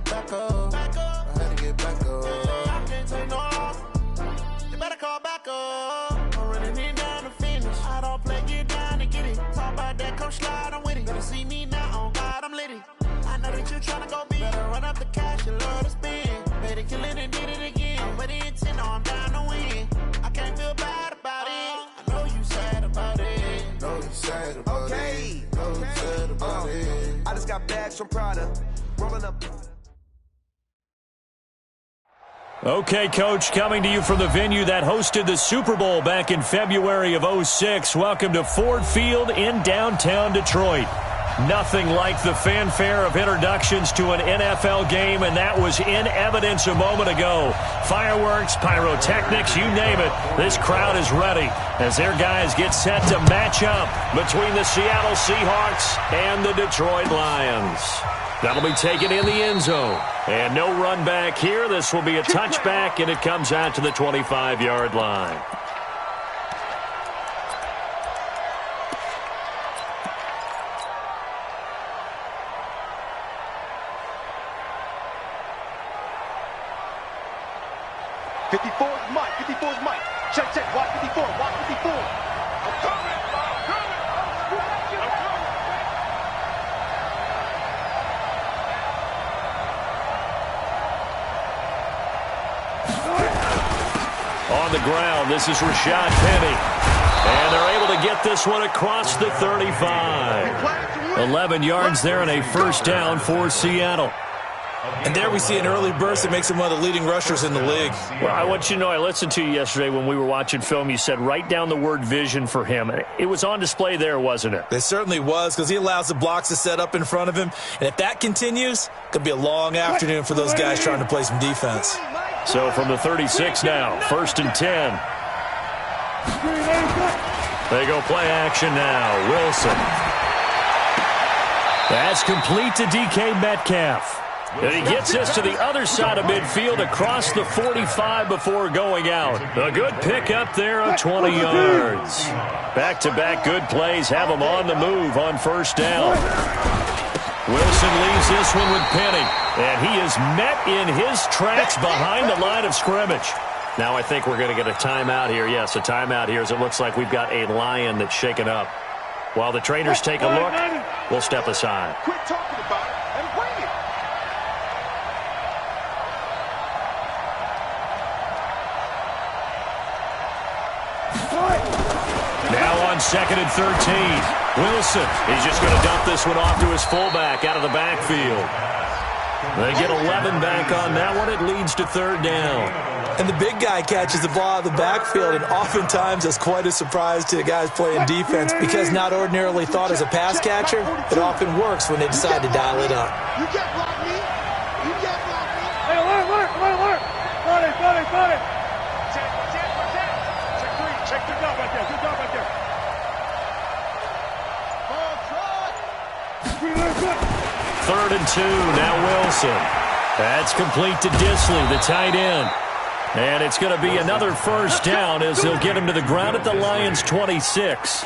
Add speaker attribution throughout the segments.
Speaker 1: get back up. I had to get back up. I can't take no loss. You better call back up. I'm running it down to finish. I don't play, get down and get it. Talk about that, come slide, I'm with it. Better see me now, on God, I'm litty. I know that you tryna go big. Better run up the cash, you love to spend. Better kill it and did it again. But the intent, no, I'm down to win. I can't feel bad about it. I know you sad about it. Know you sad about it. Know you sad about it.
Speaker 2: I just got bags from Prada. Rolling up.
Speaker 3: Okay, Coach, coming to you from the venue that hosted the Super Bowl back in February of '06. Welcome to Ford Field in downtown Detroit. Nothing like the fanfare of introductions to an NFL game, and that was in evidence a moment ago. Fireworks, pyrotechnics, you name it. This crowd is ready as their guys get set to match up between the Seattle Seahawks and the Detroit Lions. That'll be taken in the end zone. And no run back here. This will be a touchback, and it comes out to the 25-yard line.
Speaker 4: Mike. 54's Mike. Check. Watch 54. Watch 54. I'm coming.
Speaker 3: On the ground, this is Rashad Penny. And they're able to get this one across the 35. 11 yards there and a first down for Seattle.
Speaker 5: And there we see an early burst that makes him one of the leading rushers in the league.
Speaker 3: Well, I want you to know, I listened to you yesterday when we were watching film. You said write down the word vision for him. It was on display there, wasn't it?
Speaker 5: It certainly was, because he allows the blocks to set up in front of him. And if that continues, it could be a long afternoon for those guys trying to play some defense.
Speaker 3: So from the 36 now, 1st and 10. They go play action now. Wilson. That's complete to DK Metcalf. And he gets this to the other side of midfield across the 45 before going out. A good pickup there of 20 yards. Back-to-back good plays have him on the move on first down. Wilson leaves this one with Penny. And he is met in his tracks behind the line of scrimmage. Now I think we're going to get a timeout here. Yes, a timeout here as it looks like we've got a Lion that's shaken up. While the trainers take a look, we'll step aside.
Speaker 4: Quit talking about it and bring it.
Speaker 3: Now on 2nd and 13. Wilson, he's just going to dump this one off to his fullback out of the backfield. They get 11 back on that one. It leads to 3rd down.
Speaker 5: And the big guy catches the ball out of the backfield, and oftentimes that's quite a surprise to the guys playing defense because not ordinarily thought as a pass catcher, it often works when they decide to dial it up.
Speaker 4: You can't block me. You can't block me.
Speaker 6: Hey, alert. Got it.
Speaker 4: Check 3. Check the dog right there. Good dog right there. Ball,
Speaker 3: 3rd and 2. Now Wilson. That's complete to Disley, the tight end. And it's going to be another first down as they'll get him to the ground at the Lions' 26.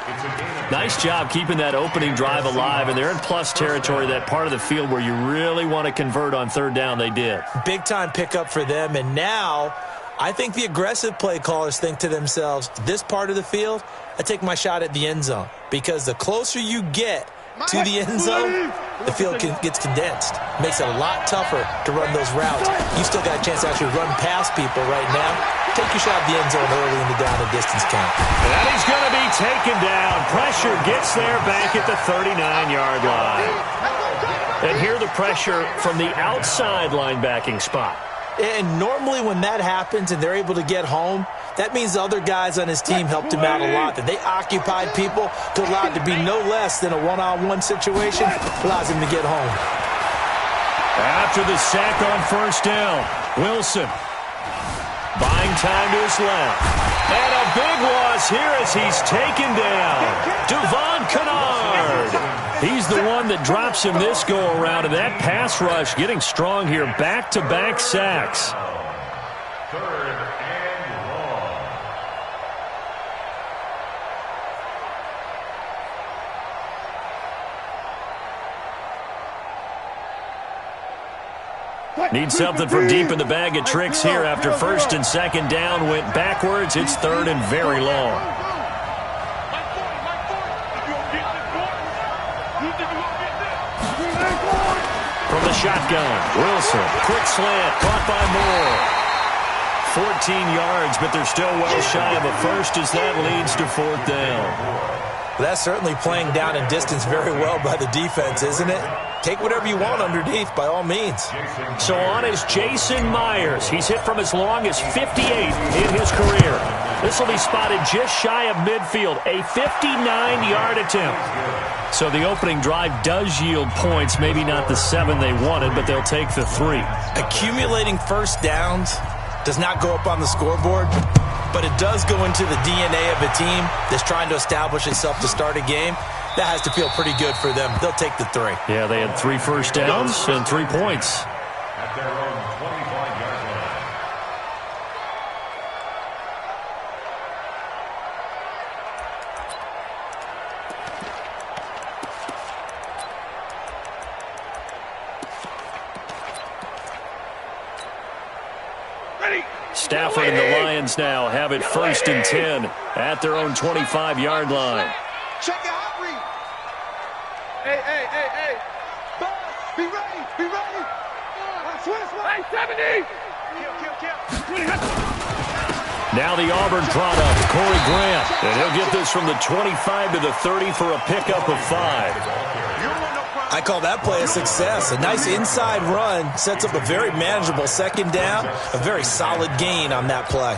Speaker 3: Nice job keeping that opening drive alive, and they're in plus territory, that part of the field where you really want to convert on 3rd down. They did.
Speaker 5: Big-time pickup for them, and now I think the aggressive play callers think to themselves, this part of the field, I take my shot at the end zone, because the closer you get to the end zone, the field gets condensed. Makes it a lot tougher to run those routes. You still got a chance to actually run past people right now. Take your shot at the end zone early in the down and distance count.
Speaker 3: And he's going to be taken down. Pressure gets there back at the 39-yard line. And here the pressure from the outside linebacking spot.
Speaker 5: And normally when that happens and they're able to get home, that means the other guys on his team helped him out a lot. That they occupied people to allow it to be no less than a one-on-one situation, allows him to get home.
Speaker 3: After the sack on first down, Wilson buying time to his left. And a big loss here as he's taken down. Devon Kennard. He's the one that drops him this go-around, and that pass rush getting strong here. Back-to-back sacks. Need something from deep in the bag of tricks here after first and second down went backwards. It's third and very long. From the shotgun, Wilson, quick slant, caught by Moore. 14 yards, but they're still well shy of a first as that leads to fourth down.
Speaker 5: That's certainly playing down in distance very well by the defense, isn't it? Take whatever you want underneath, by all means.
Speaker 3: So on is Jason Myers. He's hit from as long as 58 in his career. This will be spotted just shy of midfield, a 59-yard attempt. So the opening drive does yield points, maybe not the 7 they wanted, but they'll take the 3.
Speaker 5: Accumulating first downs does not go up on the scoreboard, but it does go into the DNA of a team that's trying to establish itself to start a game. That has to feel pretty good for them. They'll take the 3.
Speaker 3: Yeah, they had 3 first downs and 3 points.
Speaker 7: At their own 25-yard line.
Speaker 3: Stafford and the Lions now have it first and 10 at their own 25-yard line.
Speaker 4: Check out read. Hey. Ball, be ready. Hey, 70. Kill.
Speaker 3: Now the Auburn product, Corey Grant. And he'll get this from the 25 to the 30 for a pickup of 5.
Speaker 5: I call that play a success. A nice inside run sets up a very manageable second down. A very solid gain on that play.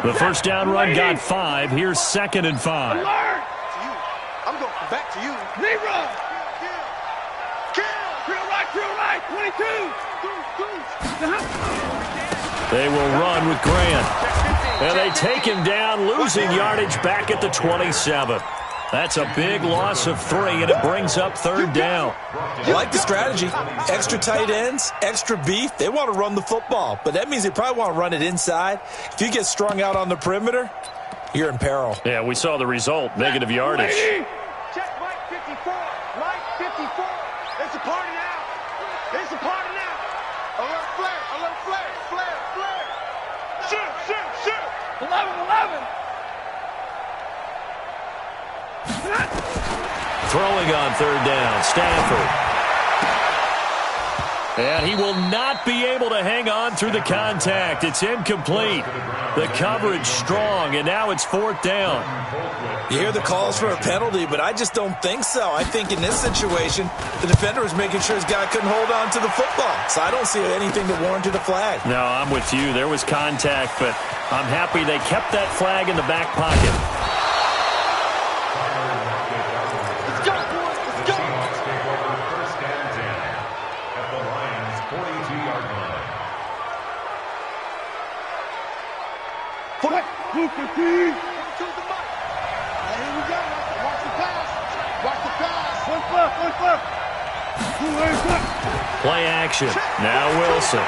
Speaker 3: The first down run got 5. Here's second and 5.
Speaker 4: I'm going back to you. Zero. Kill right. 22.
Speaker 3: They will run with Grant. And they take him down, losing yardage back at the 27. That's a big loss of 3, and it brings up third down.
Speaker 5: I like the strategy. Extra tight ends, extra beef. They want to run the football, but that means they probably want to run it inside. If you get strung out on the perimeter, you're in peril.
Speaker 3: Yeah, we saw the result, negative yardage.
Speaker 4: Check Mike 54. Mike 54. It's a party now. A little flare. Shoot. 11.
Speaker 3: Throwing on third down, Stafford. And he will not be able to hang on through the contact. It's incomplete. The coverage strong, and now it's fourth down.
Speaker 5: You hear the calls for a penalty, but I just don't think so. I think in this situation, the defender was making sure his guy couldn't hold on to the football. So I don't see anything that warranted a flag.
Speaker 3: No, I'm with you. There was contact, but I'm happy they kept that flag in the back pocket. Play action. Now Wilson.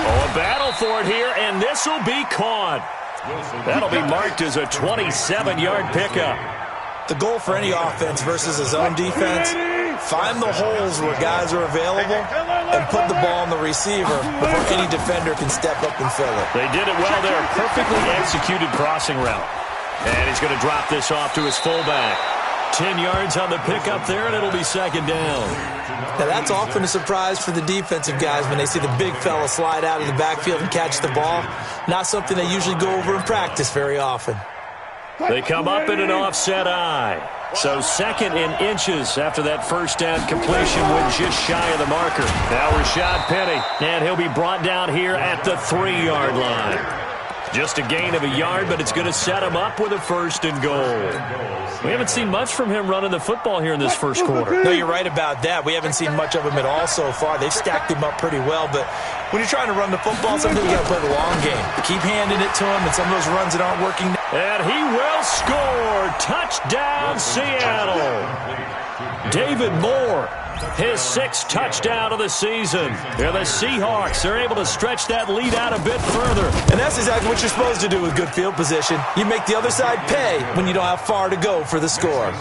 Speaker 3: Oh, a battle for it here, and this will be caught. That'll be marked as a 27-yard pickup.
Speaker 5: The goal for any offense versus his own defense, find the holes where guys are available and put the ball on the receiver before any defender can step up and fill it.
Speaker 3: They did it well there. Perfectly executed crossing route. And he's going to drop this off to his fullback. 10 yards on the pickup there, and it'll be second down.
Speaker 5: Now, that's often a surprise for the defensive guys when they see the big fella slide out of the backfield and catch the ball. Not something they usually go over in practice very often.
Speaker 3: They come up in an offset eye. So second in inches after that first down completion went just shy of the marker. Now Rashad Penny, and he'll be brought down here at the 3-yard line. Just a gain of a yard, but it's going to set him up with a first and goal. We haven't seen much from him running the football here in this first quarter.
Speaker 5: No, you're right about that. We haven't seen much of him at all so far. They've stacked him up pretty well, but when you're trying to run the football, sometimes you got to play the long game. Keep handing it to him, and some of those runs that aren't working.
Speaker 3: And he will score. Touchdown, Seattle. David Moore, his 6th touchdown of the season. Yeah, the Seahawks are able to stretch that lead out a bit further.
Speaker 5: And that's exactly what you're supposed to do with good field position. You make the other side pay when you don't have far to go for the score.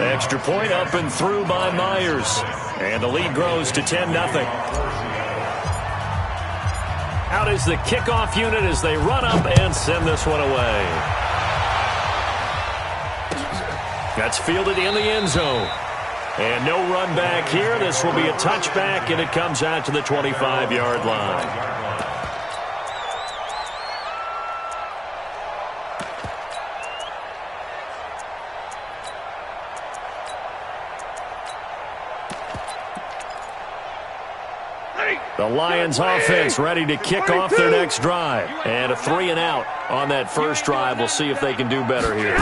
Speaker 3: Extra point up and through by Myers. And the lead grows to 10-0. Out is the kickoff unit as they run up and send this one away. That's fielded in the end zone. And no run back here. This will be a touchback, and it comes out to the 25-yard line. The Lions offense ready to kick off their next drive. And a 3-and-out on that first drive. We'll see if they can do better here.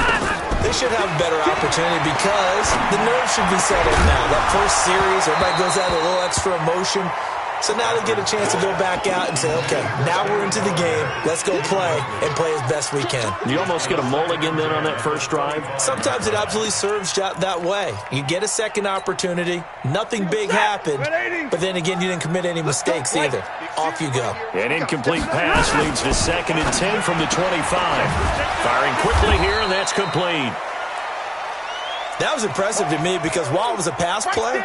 Speaker 5: They should have a better opportunity because the nerves should be settled now. That first series, everybody goes out a little extra emotion. So now they get a chance to go back out and say, okay, now we're into the game. Let's go play and play as best we can.
Speaker 3: You almost get a mulligan then on that first drive?
Speaker 5: Sometimes it absolutely serves that way. You get a second opportunity. Nothing big happened. But then again, you didn't commit any mistakes either. Off you go.
Speaker 3: An incomplete pass leads to 2nd and 10 from the 25. Firing quickly here, and that's complete.
Speaker 5: That was impressive to me because while it was a pass play,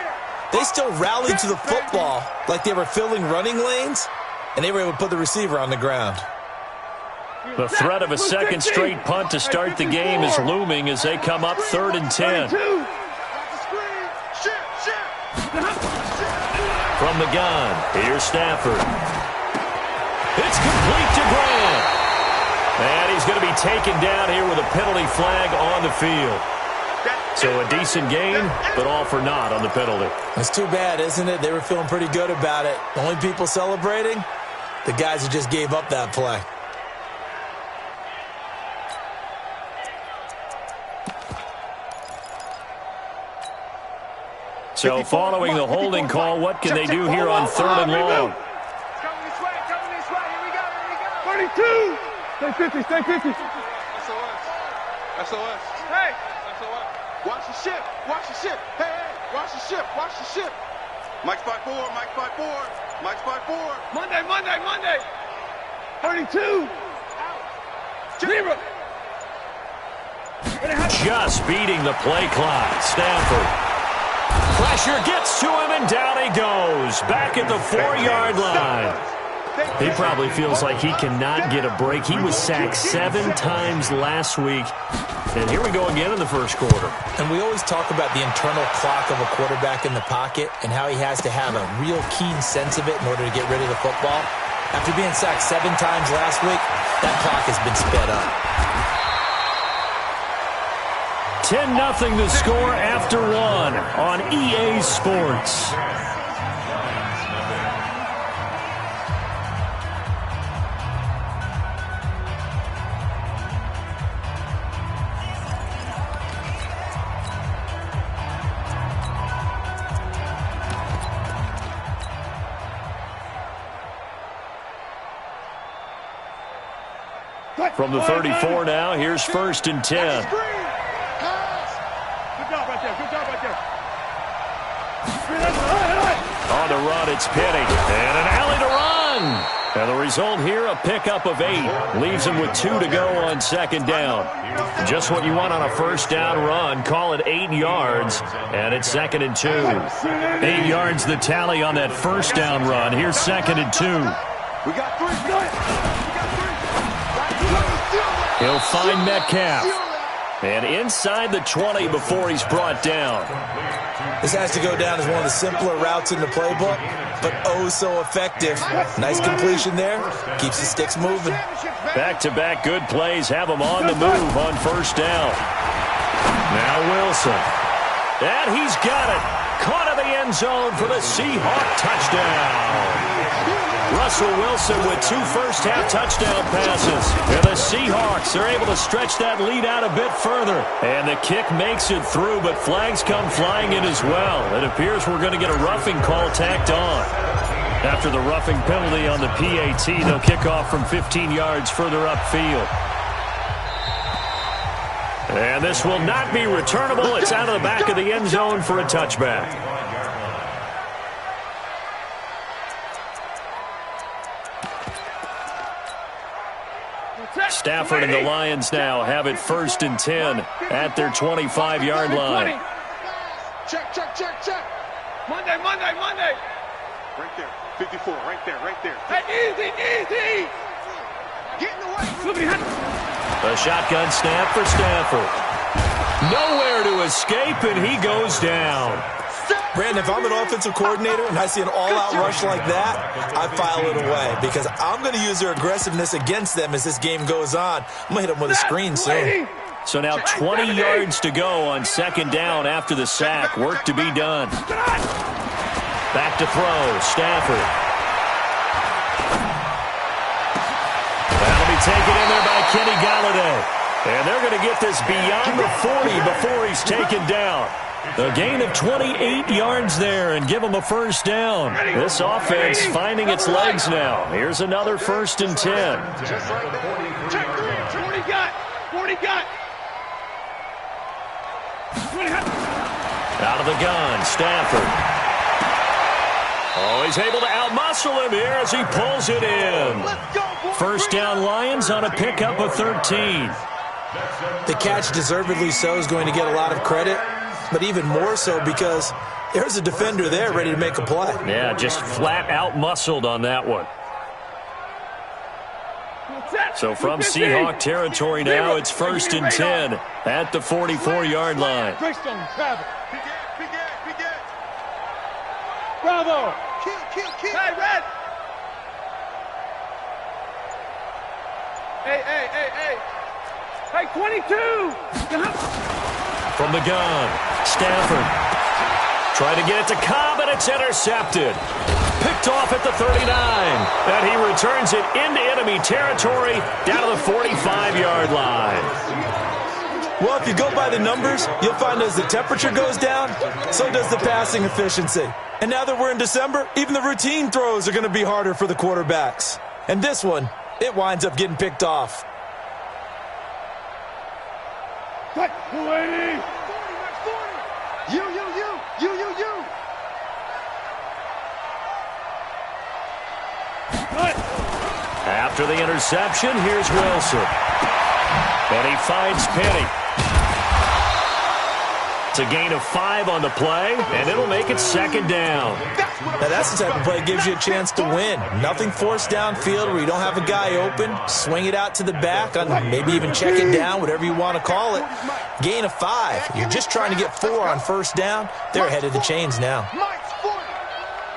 Speaker 5: they still rallied to the football like they were filling running lanes, and they were able to put the receiver on the ground.
Speaker 3: The threat of a second straight punt to start the game is looming as they come up 3rd and 10. From the gun, here's Stafford. It's complete to Grant. And he's going to be taken down here with a penalty flag on the field. So a decent game, but all for naught on the penalty.
Speaker 5: It's too bad, isn't it? They were feeling pretty good about it. The only people celebrating, the guys who just gave up that play.
Speaker 3: So following the holding call, what can they do here on 3rd and long?
Speaker 6: Coming this way, here we go. 32! Stay 50, stay 50.
Speaker 4: SOS.
Speaker 6: Hey!
Speaker 4: SOS. Watch the ship. Watch the ship. Hey, watch the ship. Watch the ship. Mike's by 4. Mike's by 4. Mike's by 4.
Speaker 6: Monday. 32! Zero!
Speaker 3: Just beating the play clock. Stafford. Pressure gets to him, and down he goes. Back at the 4-yard line. He probably feels like he cannot get a break. He was sacked 7 times last week. And here we go again in the first quarter.
Speaker 5: And we always talk about the internal clock of a quarterback in the pocket and how he has to have a real keen sense of it in order to get rid of the football. After being sacked 7 times last week, that clock has been sped up.
Speaker 3: 10-0 the score after 1 on EA Sports. From the 34 now, here's 1st and 10.
Speaker 6: Good job right there.
Speaker 3: On the run, it's Penny. And an alley to run. And the result here, a pickup of 8. Leaves him with 2 to go on 2nd down. Just what you want on a first down run. Call it 8 yards. And it's 2nd and 2. 8 yards the tally on that first down run. Here's 2nd and 2.
Speaker 4: We got 3.
Speaker 3: He'll find Metcalf. And inside the 20 before he's brought down.
Speaker 5: This has to go down as one of the simpler routes in the playbook, but oh so effective. Nice completion there. Keeps the sticks moving.
Speaker 3: Back-to-back good plays have him on the move on first down. Now Wilson. And he's got it. Caught in the end zone for the Seahawks touchdown. Russell Wilson with 2 first-half touchdown passes. And the Seahawks are able to stretch that lead out a bit further. And the kick makes it through, but flags come flying in as well. It appears we're going to get a roughing call tacked on. After the roughing penalty on the PAT, they'll kick off from 15 yards further upfield. And this will not be returnable. It's out of the back of the end zone for a touchback. Stafford and the Lions now have it 1st and 10 at their 25-yard line.
Speaker 6: Check. Monday.
Speaker 4: Right there. 54, right there.
Speaker 6: Hey, easy.
Speaker 4: Get in the way.
Speaker 3: A shotgun snap for Stafford. Nowhere to escape, and he goes down.
Speaker 5: Brandon, if I'm an offensive coordinator and I see an all-out rush like that, I file it away because I'm going to use their aggressiveness against them as this game goes on. I'm going to hit them with a screen soon.
Speaker 3: So now 20 yards to go on second down after the sack. Work to be done. Back to throw. Stafford. That'll be taken in there by Kenny Galladay. And they're going to get this beyond the 40 before he's taken down. A gain of 28 yards there and give him a first down. This offense finding its legs now. Here's another 1st and 10.
Speaker 4: Just like that.
Speaker 6: 40 got.
Speaker 3: Out of the gun, Stafford. Oh, he's able to outmuscle him here as he pulls it in. First down Lions on a pickup of 13.
Speaker 5: The catch, deservedly so, is going to get a lot of credit, but even more so because there's a defender there ready to make a play.
Speaker 3: Yeah, just flat out muscled on that one. So from Seahawk territory now, it's 1st and 10 at the 44-yard line.
Speaker 6: Bravo.
Speaker 4: Kill.
Speaker 6: Hey, Red. Hey. Hey, 22.
Speaker 3: From the gun, Stafford. Trying to get it to Cobb, and it's intercepted. Picked off at the 39. And he returns it into enemy territory down to the 45-yard line.
Speaker 5: Well, if you go by the numbers, you'll find as the temperature goes down, so does the passing efficiency. And now that we're in December, even the routine throws are going to be harder for the quarterbacks. And this one, it winds up getting picked off.
Speaker 6: Cut. 280.
Speaker 4: You.
Speaker 6: Cut.
Speaker 3: After the interception, here's Wilson. And he finds Penny. It's a gain of 5 on the play, and it'll make it 2nd down.
Speaker 5: Now that's the type of play that gives you a chance to win. Nothing forced downfield where you don't have a guy open. Swing it out to the back, maybe even check it down, whatever you want to call it. Gain of 5. You're just trying to get 4 on first down. They're ahead of the chains now.
Speaker 4: Mike's 40.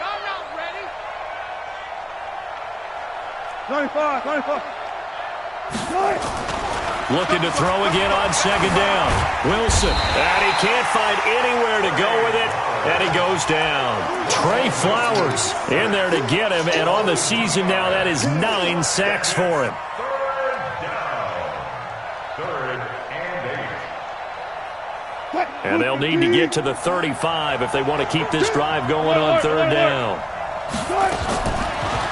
Speaker 6: Y'all not ready. 95.
Speaker 3: Looking to throw again on 2nd down. Wilson, and he can't find anywhere to go with it, and he goes down. Trey Flowers in there to get him, and on the season now, that is 9 sacks for him.
Speaker 7: 3rd and 8.
Speaker 3: And they'll need to get to the 35 if they want to keep this drive going on 3rd down.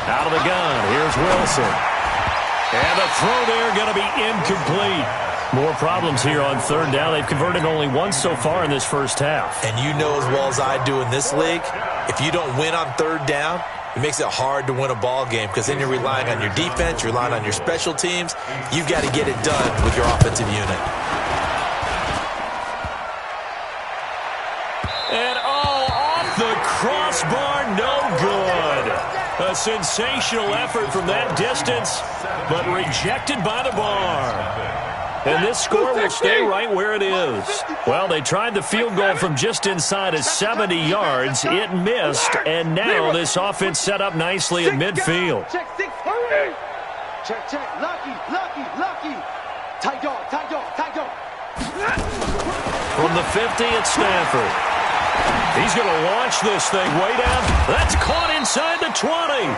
Speaker 3: Out of the gun, here's Wilson. And the throw there going to be incomplete. More problems here on 3rd down. They've converted only once so far in this first half.
Speaker 5: And you know as well as I do in this league, if you don't win on 3rd down, it makes it hard to win a ball game because then you're relying on your defense, you're relying on your special teams. You've got to get it done with your offensive unit.
Speaker 3: And off the crossbar, no good. A sensational effort from that distance, but rejected by the bar. And this score will stay right where it is. Well, they tried the field goal from just inside of 70 yards. It missed, and now this offense set up nicely at midfield.
Speaker 6: Check 6, hurry.
Speaker 2: Check. Lucky. Tight dog.
Speaker 3: From the 50, it's Stafford. He's going to launch this thing way down. That's caught inside the 20.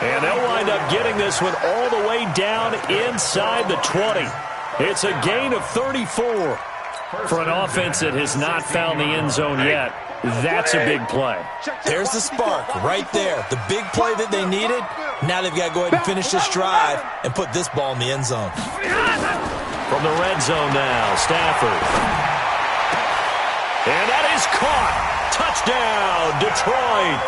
Speaker 3: And they'll wind up getting this one all the way down inside the 20. It's a gain of 34. For an offense that has not found the end zone yet, that's a big play.
Speaker 5: There's the spark right there. The big play that they needed. Now they've got to go ahead and finish this drive and put this ball in the end zone.
Speaker 3: From the red zone now, Stafford. And that is caught. Touchdown, Detroit.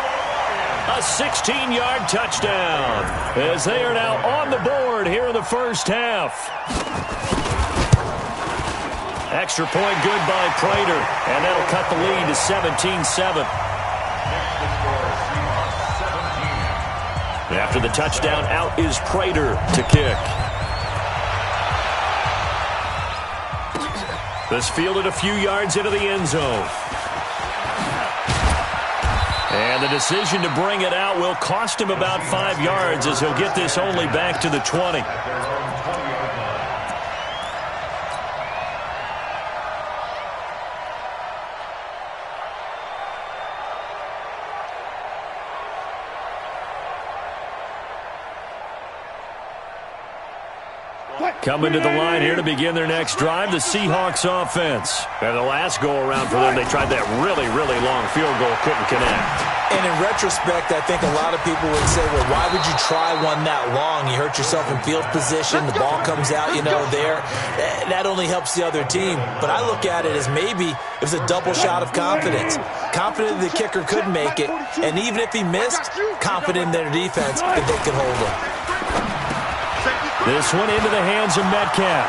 Speaker 3: A 16-yard touchdown as they are now on the board here in the first half. Extra point good by Prater, and that'll cut the lead to 17-7. After the touchdown, out is Prater to kick. This fielded a few yards into the end zone. And the decision to bring it out will cost him about 5 yards as he'll get this only back to the 20. Coming to the line here to begin their next drive, the Seahawks offense. And the last go-around for them, they tried that really, really long field goal, couldn't connect.
Speaker 5: And in retrospect, I think a lot of people would say, well, why would you try one that long? You hurt yourself in field position. The ball comes out, there. That only helps the other team. But I look at it as maybe it was a double shot of confidence. Confident the kicker could make it. And even if he missed, confident in their defense that they could hold him.
Speaker 3: This one into the hands of Metcalf.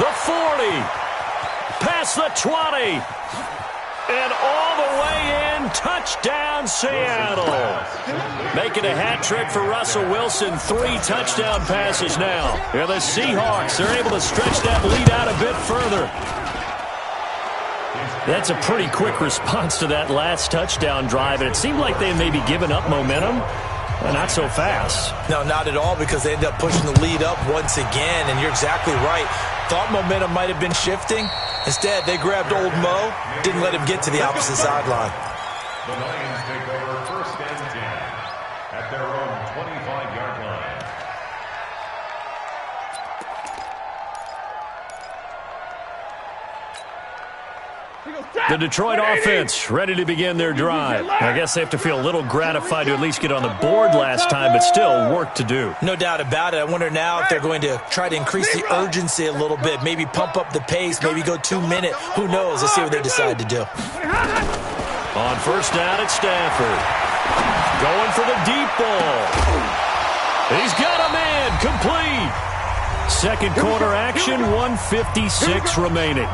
Speaker 3: The 40. Past the 20. And all the way in. Touchdown, Seattle. Making a hat trick for Russell Wilson. 3 touchdown passes now. And the Seahawks are able to stretch that lead out a bit further. That's a pretty quick response to that last touchdown drive. And it seemed like they had maybe given up momentum. Well, not so fast.
Speaker 5: No, not at all, because they end up pushing the lead up once again, and you're exactly right. Thought momentum might have been shifting. Instead, they grabbed old Mo, didn't let him get to the opposite sideline.
Speaker 7: The Lions take over 1st and 10 at their own 25-yard line.
Speaker 3: The Detroit offense ready to begin their drive. I guess they have to feel a little gratified to at least get on the board last time, but still work to do.
Speaker 5: No doubt about it. I wonder now if they're going to try to increase the urgency a little bit, maybe pump up the pace, maybe go 2 minute. Who knows? Let's see what they decide to do.
Speaker 3: On 1st down, it's Stafford. Going for the deep ball. He's got a man complete. Second quarter action, 1:56 remaining.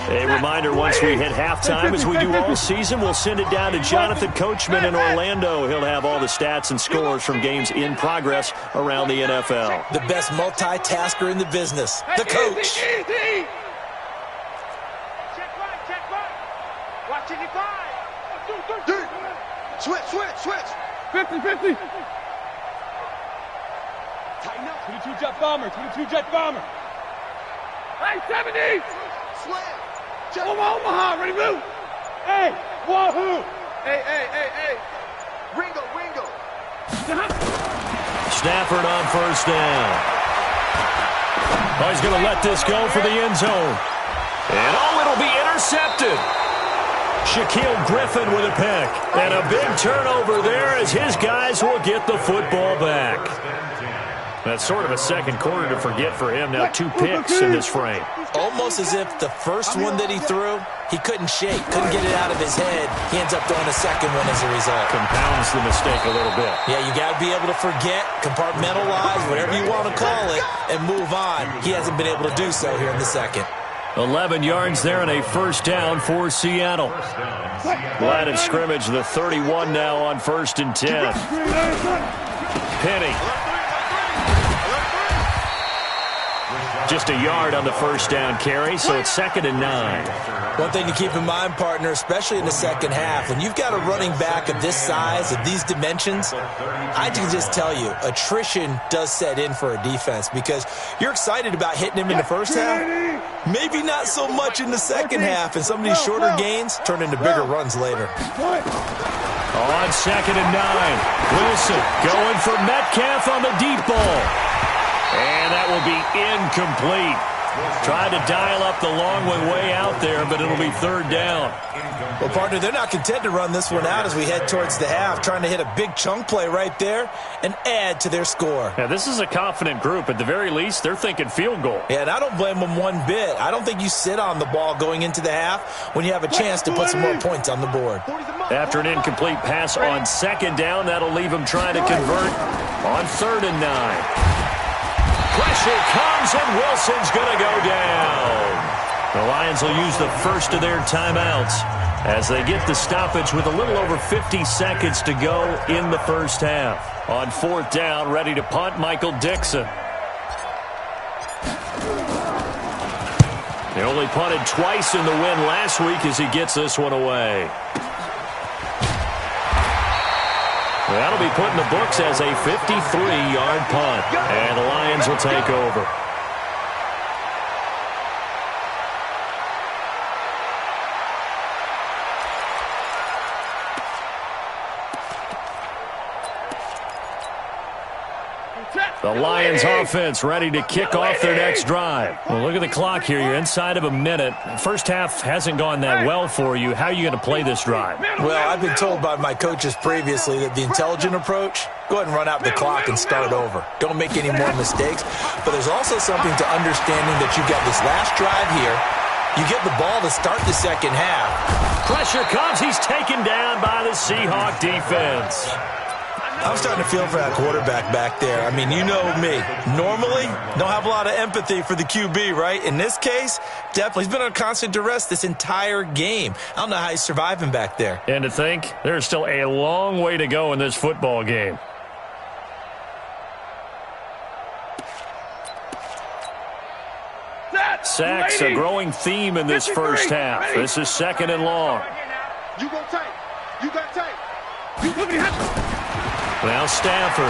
Speaker 3: A reminder, once we hit halftime, as we do all season, we'll send it down to Jonathan Coachman in Orlando. He'll have all the stats and scores from games in progress around the NFL.
Speaker 5: The best multitasker in the business, the coach.
Speaker 6: Check right. Watch it, 5.
Speaker 4: Switch.
Speaker 6: 50. Tighten up. 22 jet bomber. Hey, 70.
Speaker 4: Slam.
Speaker 6: Omaha, ready, move. Hey, wahoo. Hey.
Speaker 4: Ringo.
Speaker 3: Stafford on 1st down. Oh, he's going to let this go for the end zone. And it'll be intercepted. Shaquille Griffin with a pick. And a big turnover there as his guys will get the football back. That's sort of a second quarter to forget for him. Now 2 picks in this frame.
Speaker 5: Almost as if the first one that he threw, he couldn't shake, couldn't get it out of his head. He ends up throwing a second one as a result.
Speaker 3: Compounds the mistake a little bit.
Speaker 5: Yeah, you got to be able to forget, compartmentalize, whatever you want to call it, and move on. He hasn't been able to do so here in the second. 11
Speaker 3: yards there and a 1st down for Seattle. Line of scrimmage, the 31 now on 1st and 10. Penny. Just a yard on the 1st down carry, so it's 2nd and 9.
Speaker 5: One thing to keep in mind, partner, especially in the second half, when you've got a running back of this size, of these dimensions, I can just tell you, attrition does set in for a defense because you're excited about hitting him in the first half, maybe not so much in the second half, and some of these shorter gains turn into bigger runs later.
Speaker 3: On 2nd and 9, Wilson going for Metcalf on the deep ball. And that will be incomplete. Tried to dial up the long one way out there, but it'll be 3rd down.
Speaker 5: Well, partner, they're not content to run this one out as we head towards the half, trying to hit a big chunk play right there and add to their score.
Speaker 3: Yeah, this is a confident group. At the very least, they're thinking field goal.
Speaker 5: Yeah, and I don't blame them one bit. I don't think you sit on the ball going into the half when you have a chance to put some more points on the board.
Speaker 3: After an incomplete pass on 2nd down, that'll leave them trying to convert on 3rd and 9. Pressure comes, and Wilson's going to go down. The Lions will use the first of their timeouts. as they get the stoppage with a little over 50 seconds to go in the first half. On fourth down, ready to punt, Michael Dixon. They only punted twice in the win last week as he gets this one away. That'll be put in the books as a 53-yard punt. And the Lions will take over. The Lions offense ready to kick off their next drive. Well, look at the clock here. You're inside of a minute. First half hasn't gone that well for you. How are you going to play this drive?
Speaker 5: Well, I've been told by my coaches previously that the intelligent approach, go ahead and run out the clock and start over. Don't make any more mistakes. But there's also something to understanding that you've got this last drive here. You get the ball to start the second half.
Speaker 3: Pressure comes. He's taken down by the Seahawks defense.
Speaker 5: I'm starting to feel for that quarterback back there. I mean, you know me. Normally, don't have a lot of empathy for the QB, right? In this case, definitely. He's been under constant duress this entire game. I don't know how he's surviving back there.
Speaker 3: And to think, there's still a long way to go in this football game. Sacks, a growing theme in this first half. This is second and long.
Speaker 4: You go tight. You got tight.
Speaker 3: Now Stafford.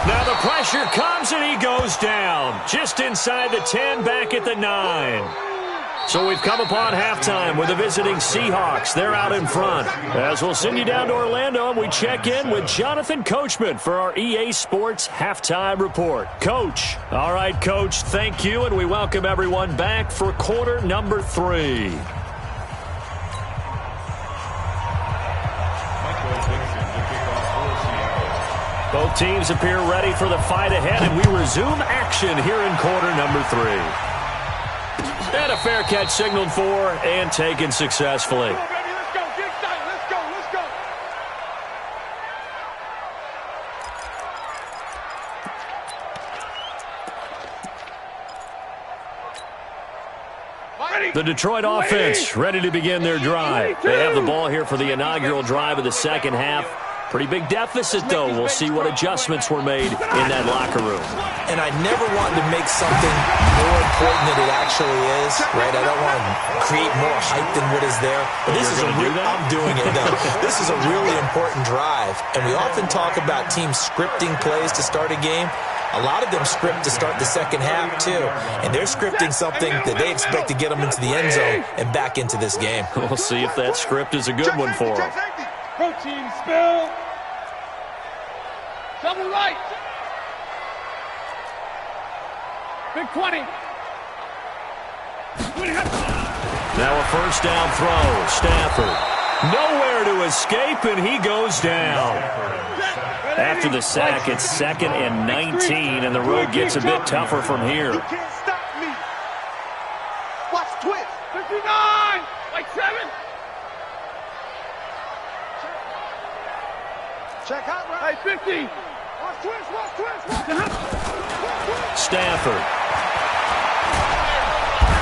Speaker 3: Now the pressure comes and he goes down. Just inside the 10, back at the 9. So we've come upon halftime with the visiting Seahawks. They're out in front. As we'll send you down to Orlando, and we check in with Jonathan Coachman for our EA Sports Halftime Report. Coach. All right, Coach, thank you, and we welcome everyone back for quarter number 3. Both teams appear ready for the fight ahead, and we resume action here in quarter number 3. And a fair catch signaled for and taken successfully.
Speaker 6: Come on, baby, let's go. Get excited. Let's go. Let's go.
Speaker 3: The Detroit offense ready to begin their drive. They have the ball here for the inaugural drive of the second half. Pretty big deficit, though. We'll see what adjustments were made in that locker room.
Speaker 5: And I never wanted to make something more important than it actually is, right? I don't want to create more hype than what is there. But this is I'm doing it, no. This is a really important drive. And we often talk about teams scripting plays to start a game. A lot of them script to start the second half, too. And they're scripting something that they expect to get them into the end zone and back into this game.
Speaker 3: We'll see if that script is a good one for them.
Speaker 6: Protein spill. Double right. Big 20.
Speaker 3: Now a first down throw. Stafford. Nowhere to escape, and he goes down. After the sack, it's 2nd and 19, and the road gets a bit tougher from here.
Speaker 4: You can't stop me. Watch twist.
Speaker 6: 59. Like 7.
Speaker 4: Check out right.
Speaker 6: Hey, 50. Watch twist. Watch twist. Watch.
Speaker 3: Stafford.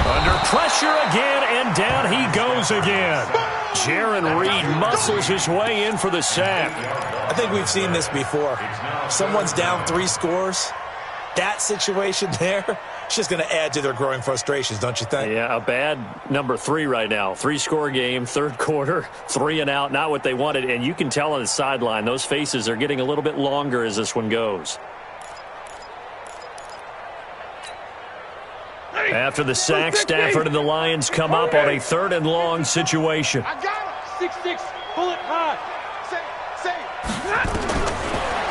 Speaker 3: Under pressure again, and down he goes again. Jaron Reed muscles his way in for the sack.
Speaker 5: I think we've seen this before. Someone's down 3 scores. That situation there, it's just going to add to their growing frustrations, don't you think?
Speaker 3: Yeah, a bad number 3 right now. 3-score game, third quarter, 3 and out, not what they wanted. And you can tell on the sideline, those faces are getting a little bit longer as this one goes. After the sack, Stafford and the Lions come up on a 3rd and long situation.
Speaker 6: I got him. 6'6", bullet high. Say.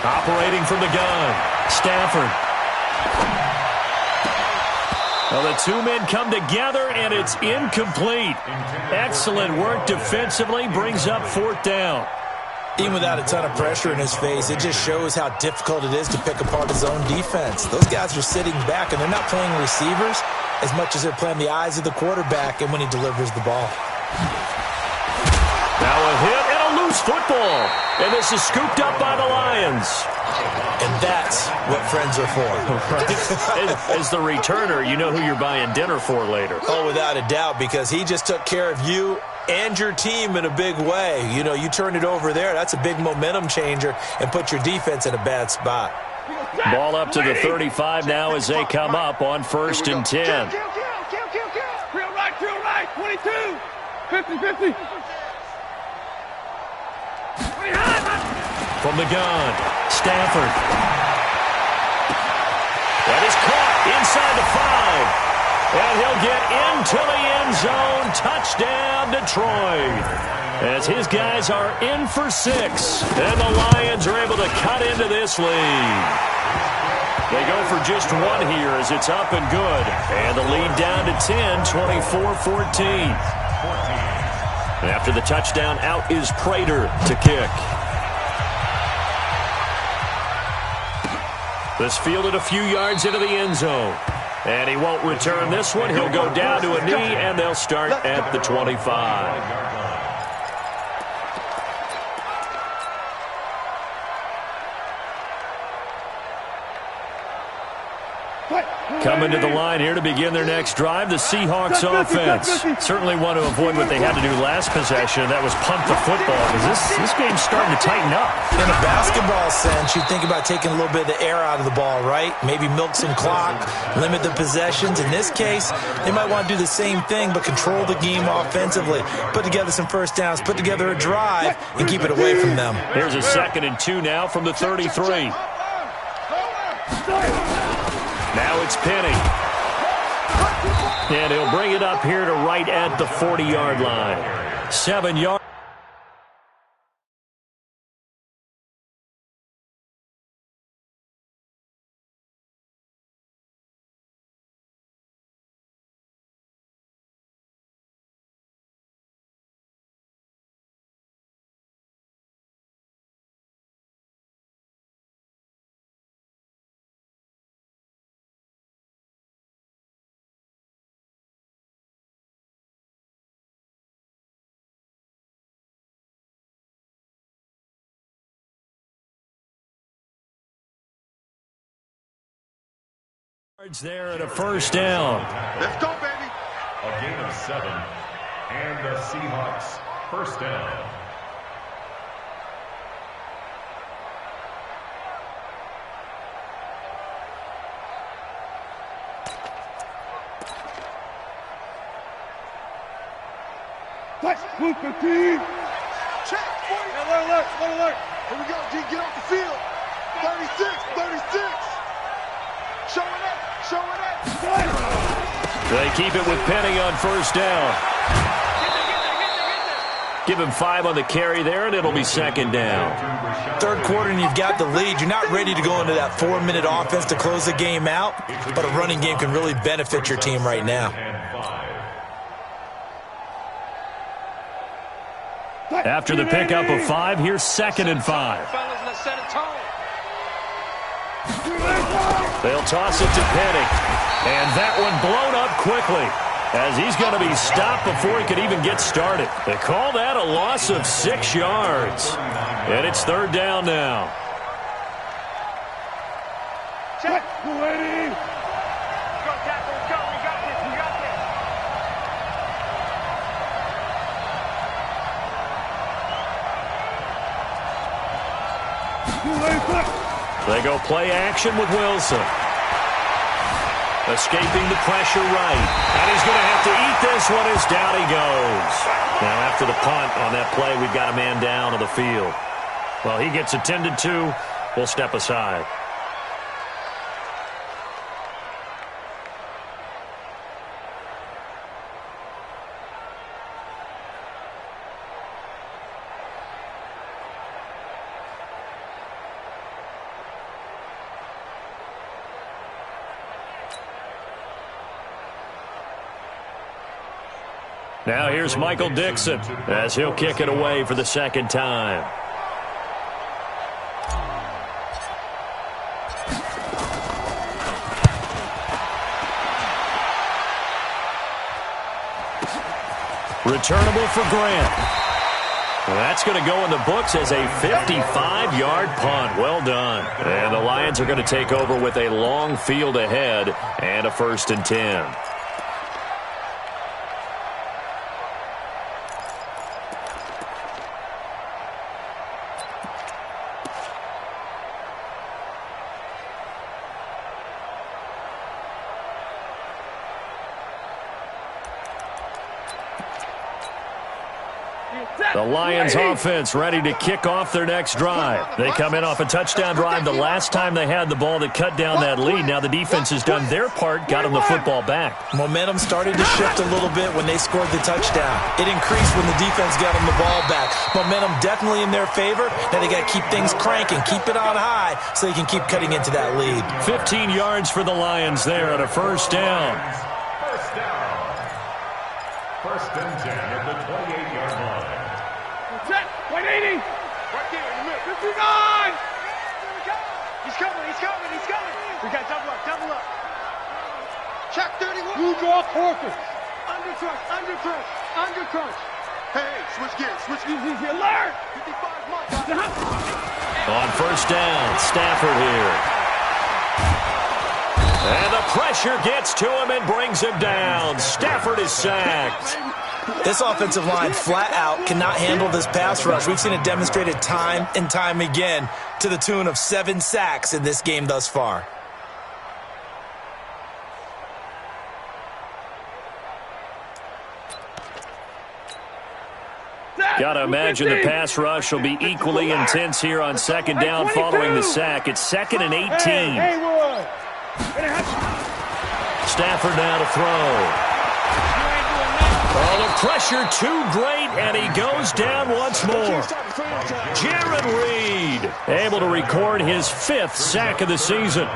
Speaker 3: Operating from the gun, Stafford. Well, the 2 men come together, and it's incomplete. Excellent work defensively, brings up 4th down.
Speaker 5: Even without a ton of pressure in his face, it just shows how difficult it is to pick apart his own defense. Those guys are sitting back, and they're not playing receivers as much as they're playing the eyes of the quarterback and when he delivers the ball.
Speaker 3: Now a hit and a loose football. And this is scooped up by the Lions.
Speaker 5: And that's what friends are for.
Speaker 3: Right? As the returner, you know who you're buying dinner for later.
Speaker 5: Oh, without a doubt, because he just took care of you and your team in a big way. You know, you turn it over there, that's a big momentum changer and put your defense in a bad spot.
Speaker 3: Ball up to the 35 now as they come up on 1st and 10.
Speaker 6: Drill right, 22. 50.
Speaker 3: From the gun, Stafford. That is caught inside the 5. And he'll get into the end zone. Touchdown, Detroit. As his guys are in for 6. And the Lions are able to cut into this lead. They go for just 1 here as it's up and good. And the lead down to 10, 24-14. After the touchdown, out is Prater to kick. This fielded a few yards into the end zone. And he won't return this one. He'll go down to a knee, and they'll start at the 25. Coming to the line here to begin their next drive, the Seahawks offense. Certainly want to avoid what they had to do last possession, and that was punt the football, because this game's starting to tighten up.
Speaker 5: In a basketball sense, you think about taking a little bit of the air out of the ball, right? Maybe milk some clock, limit the possessions. In this case, they might want to do the same thing, but control the game offensively. Put together some first downs, put together a drive, and keep it away from them.
Speaker 3: Here's a 2nd and 2 now from the 33. Now it's Penny. And he'll bring it up here to right at the 40-yard line. 7 yards. There at a first down.
Speaker 4: Let's go, baby.
Speaker 7: A gain of 7. And the Seahawks first down.
Speaker 6: Move the team.
Speaker 4: Check. Alert. Here we go, G. Get off the field. 36. Showing up.
Speaker 3: They keep it with Penny on first down. Give him 5 on the carry there, and it'll be 2nd down.
Speaker 5: 3rd quarter, and you've got the lead. You're not ready to go into that 4-minute offense to close the game out, but a running game can really benefit your team right now.
Speaker 3: After the pickup of 5, here's 2nd and 5. They'll toss it to Penny. And that one blown up quickly as he's going to be stopped before he could even get started. They call that a loss of 6 yards. And it's 3rd down now.
Speaker 6: Check. Ready.
Speaker 2: Go, tackle, go. We got this.
Speaker 3: They go play action with Wilson. Escaping the pressure right. And he's going to have to eat this one as down he goes. Now after the punt on that play, we've got a man down on the field. Well, he gets attended to. We'll step aside. Now here's Michael Dixon as he'll kick it away for the 2nd time. Returnable for Grant. That's going to go in the books as a 55-yard punt. Well done. And the Lions are going to take over with a long field ahead and a 1st and 10. The Lions offense ready to kick off their next drive. They come in off a touchdown drive the last time they had the ball that cut down that lead. Now the defense has done their part, got them the football back.
Speaker 5: Momentum started to shift a little bit when they scored the touchdown. It increased when the defense got them the ball back. Momentum definitely in their favor. Now they got to keep things cranking, keep it on high so they can keep cutting into that lead.
Speaker 3: 15 yards for the Lions there at a 1st down.
Speaker 7: First and 10 at the 28-yard line.
Speaker 6: 180.
Speaker 2: Right there in the middle.
Speaker 6: 59.
Speaker 2: He's coming. We got double up.
Speaker 4: Check 31.
Speaker 6: You draw quarters.
Speaker 2: Under crunch.
Speaker 4: Hey, switch gears.
Speaker 6: He's alert.
Speaker 2: 55 mark.
Speaker 3: On 1st down, Stafford here. And the pressure gets to him and brings him down. Stafford is sacked.
Speaker 5: This offensive line flat out cannot handle this pass rush. We've seen it demonstrated time and time again to the tune of 7 sacks in this game thus far.
Speaker 3: Got to imagine the pass rush will be equally intense here on 2nd down following the sack. It's 2nd and 18. Stafford now to throw. Oh, the pressure too great, and he goes down once more. Jared Reed able to record his 5th sack of the season.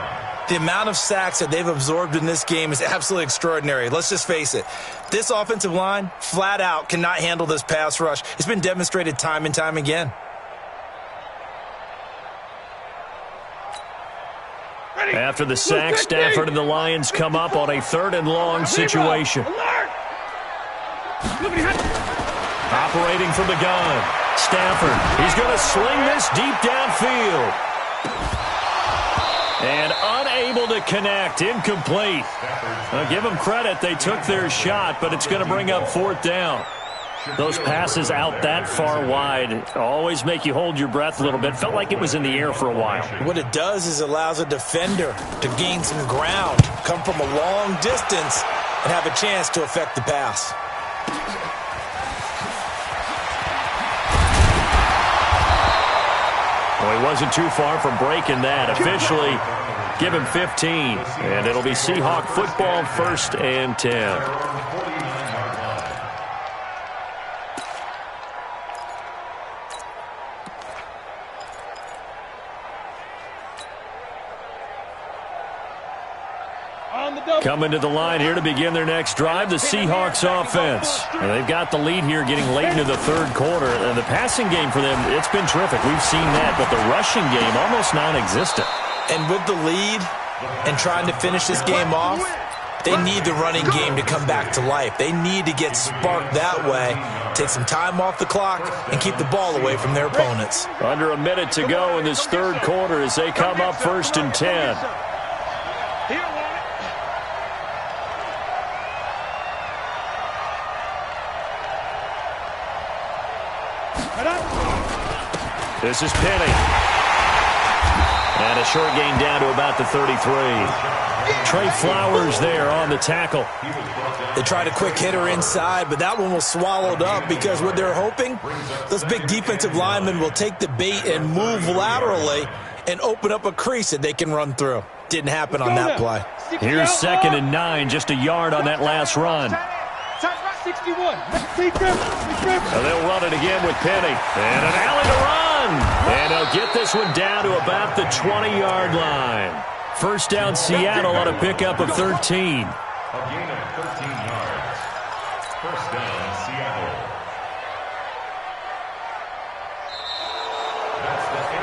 Speaker 5: The amount of sacks that they've absorbed in this game is absolutely extraordinary. Let's just face it. This offensive line, flat out, cannot handle this pass rush. It's been demonstrated time and time again.
Speaker 3: After the sack, Stafford and the Lions come up on a 3rd and long situation. Operating from the gun. Stafford, he's going to sling this deep downfield. And unable to connect, incomplete. Now, give them credit, they took their shot, but it's going to bring up 4th down. Those passes out that far wide always make you hold your breath a little bit. Felt like it was in the air for a while.
Speaker 5: What it does is allows a defender to gain some ground, come from a long distance, and have a chance to affect the pass.
Speaker 3: Well, he wasn't too far from breaking that. Officially, give him 15. And it'll be Seahawk football, 1st and 10. Coming to the line here to begin their next drive, the Seahawks offense. And they've got the lead here getting late into the 3rd quarter. And the passing game for them, it's been terrific. We've seen that, but the rushing game almost non-existent.
Speaker 5: And with the lead and trying to finish this game off, they need the running game to come back to life. They need to get sparked that way, take some time off the clock, and keep the ball away from their opponents.
Speaker 3: Under a minute to go in this 3rd quarter as they come up 1st and 10. This is Penny. And a short gain down to about the 33. Trey Flowers there on the tackle.
Speaker 5: They tried a quick hitter inside, but that one was swallowed up because what they're hoping, those big defensive linemen will take the bait and move laterally and open up a crease that they can run through. Didn't happen on that play.
Speaker 3: Here's 2nd and 9, just a yard on that last run.
Speaker 6: 61.
Speaker 3: Now they'll run it again with Penny. And an alley to run. And they'll get this one down to about the 20-yard line. 1st down Seattle on a pickup of 13.
Speaker 7: A gain of 13 yards. 1st down Seattle.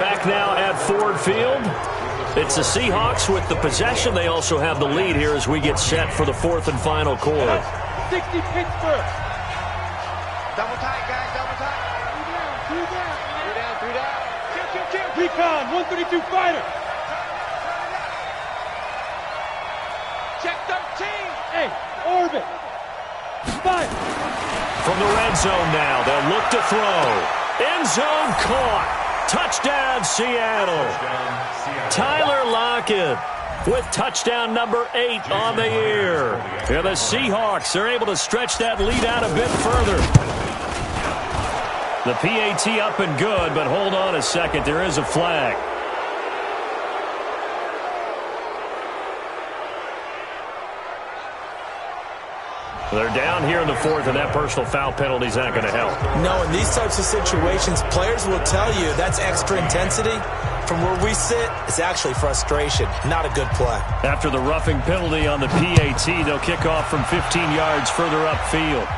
Speaker 3: Back now at Ford Field. It's the Seahawks with the possession. They also have the lead here as we get set for the 4th and final quarter.
Speaker 6: 60 Pittsburgh.
Speaker 2: Double tight, guys, double tight. Three down. Kill. Recon, 132 fighter. Check 13. Hey, orbit. Fire.
Speaker 3: From the red zone now, they'll look to throw. End zone caught. Touchdown, Seattle. Tyler Lockett with touchdown number 8 on the year. And the Seahawks are able to stretch that lead out a bit further. The PAT up and good, but hold on a second. There is a flag. They're down here in the fourth, and that personal foul penalty is not going to help.
Speaker 5: No, in these types of situations, players will tell you that's extra intensity. From where we sit, it's actually frustration. Not a good play.
Speaker 3: After the roughing penalty on the PAT, they'll kick off from 15 yards further upfield.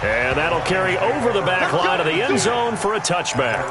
Speaker 3: And that'll carry over the back line of the end zone for a touchback.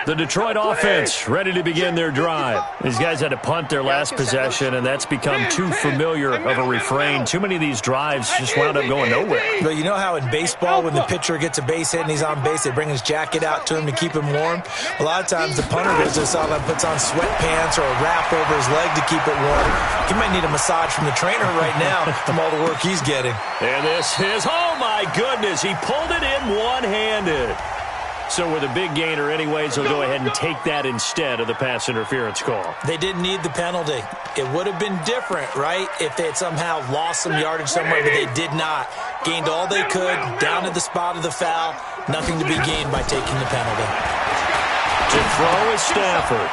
Speaker 3: The Detroit offense ready to begin their drive. These guys had to punt their last possession, and that's become too familiar of a refrain. Too many of these drives just wound up going nowhere.
Speaker 5: But you know how in baseball, when the pitcher gets a base hit and he's on base, they bring his jacket out to him to keep him warm? A lot of times the punter goes to the sideline, puts on sweatpants or a wrap over his leg to keep it warm. He might need a massage from the trainer right now from all the work he's getting.
Speaker 3: And this is, oh my goodness, he pulled it in one-handed. So with a big gainer anyways, they'll go ahead and take that instead of the pass interference call.
Speaker 5: They didn't need the penalty. It would have been different, right, if they had somehow lost some yardage somewhere, but they did not. Gained all they could, down to the spot of the foul. Nothing to be gained by taking the penalty.
Speaker 3: To throw is Stafford.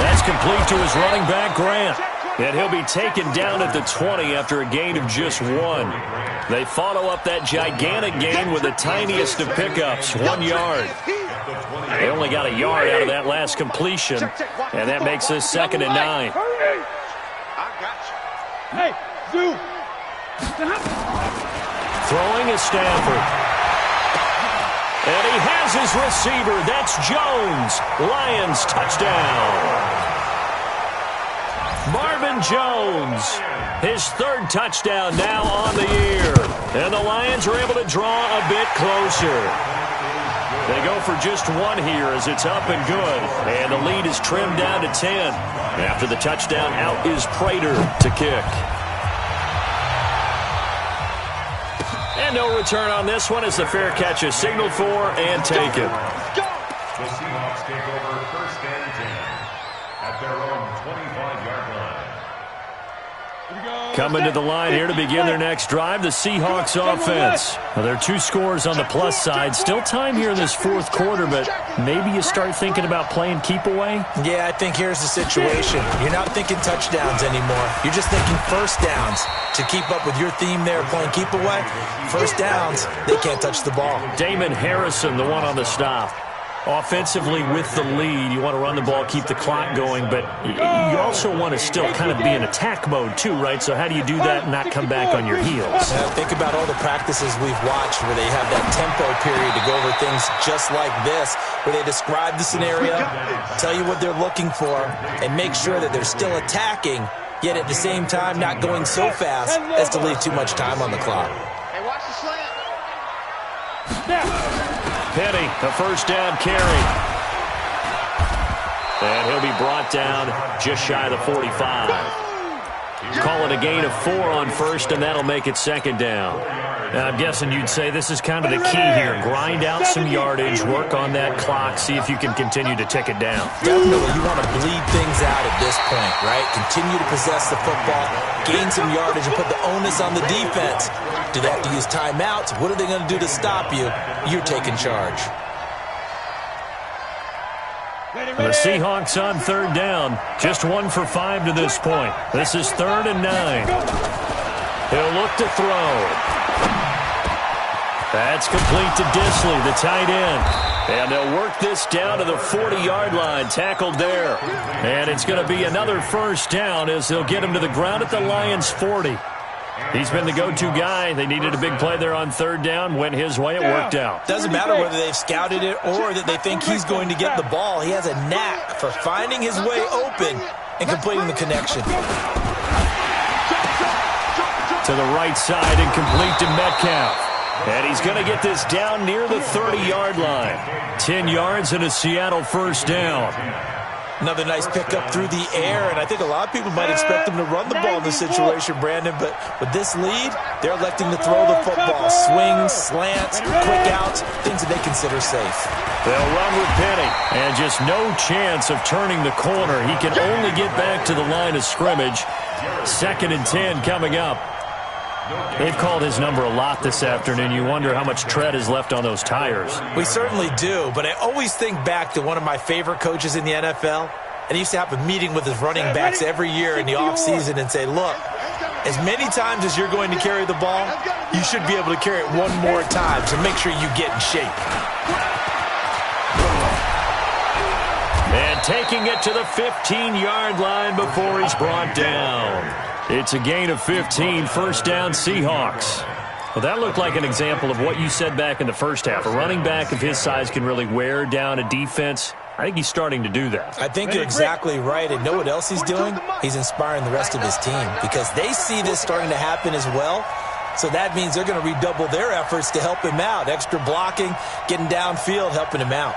Speaker 3: That's complete to his running back, Grant. And he'll be taken down at the 20 after a gain of just 1. They follow up that gigantic gain with the tiniest of pickups, 1 yard. They only got a yard out of that last completion, and that makes this 2nd and 9.
Speaker 2: Hey, Zoo.
Speaker 3: Throwing is Stafford. And he has his receiver. That's Jones. Lions touchdown. Marvin Jones, his 3rd touchdown now on the year. And the Lions are able to draw a bit closer. They go for just 1 here as it's up and good. And the lead is trimmed down to 10. After the touchdown, out is Prater to kick. And no return on this one as the fair catch is signaled for and taken.
Speaker 7: The Seahawks take over 1st and 10 at their own 25-yard line.
Speaker 3: Coming to the line here to begin their next drive, the Seahawks offense. Well, there are 2 scores on the plus side. Still time here in this 4th quarter, but maybe you start thinking about playing keep away?
Speaker 5: Yeah, I think here's the situation. You're not thinking touchdowns anymore. You're just thinking first downs. To keep up with your theme there, playing keep away, first downs, they can't touch the ball.
Speaker 3: Damon Harrison, the one on the stop. Offensively with the lead, you want to run the ball, keep the clock going, but you also want to still kind of be in attack mode too, right? So how do you do that and not come back on your heels?
Speaker 5: Think about all the practices we've watched where they have that tempo period to go over things just like this, where they describe the scenario, tell you what they're looking for, and make sure that they're still attacking, yet at the same time not going so fast as to leave too much time on the clock.
Speaker 2: Hey, watch the slant.
Speaker 3: Penny, a first down carry. And he'll be brought down just shy of the 45. Call it a gain of 4 on first, and that'll make it 2nd down. Now, I'm guessing you'd say this is kind of the key here. Grind out some yardage, work on that clock, see if you can continue to tick it down.
Speaker 5: Definitely, you want to bleed things out at this point, right? Continue to possess the football, gain some yardage, and put the onus on the defense. Do they have to use timeouts? What are they going to do to stop you? You're taking charge.
Speaker 3: The Seahawks on 3rd down. Just 1 for 5 to this point. This is 3rd and 9. He'll look to throw. That's complete to Disley, the tight end. And they'll work this down to the 40-yard line, tackled there. And it's going to be another first down as they'll get him to the ground at the Lions' 40. He's been the go-to guy. They needed a big play there on third down. Went his way. It worked out.
Speaker 5: Doesn't matter whether they've scouted it or that they think he's going to get the ball. He has a knack for finding his way open and completing the connection.
Speaker 3: To the right side and complete to Metcalf. And he's going to get this down near the 30-yard line. 10 yards and a Seattle first down.
Speaker 5: Another nice pickup through the air, and I think a lot of people might expect them to run the ball in this situation, Brandon, but with this lead, they're electing to throw the football. Swings, slants, quick outs, things that they consider safe.
Speaker 3: They'll run with Penny, and just no chance of turning the corner. He can only get back to the line of scrimmage. 2nd and 10 coming up. They've called his number a lot this afternoon. You wonder how much tread is left on those tires.
Speaker 5: We certainly do, but I always think back to one of my favorite coaches in the NFL, and he used to have a meeting with his running backs every year in the offseason and say, look, as many times as you're going to carry the ball, you should be able to carry it one more time, so make sure you get in shape.
Speaker 3: And taking it to the 15-yard line before he's brought down. It's a gain of 15, first down Seahawks. Well, that looked like an example of what you said back in the first half. A running back of his size can really wear down a defense. I think he's starting to do that.
Speaker 5: I think you're exactly right. And know what else he's doing? He's inspiring the rest of his team because they see this starting to happen as well. So that means they're going to redouble their efforts to help him out. Extra blocking, getting downfield, helping him out.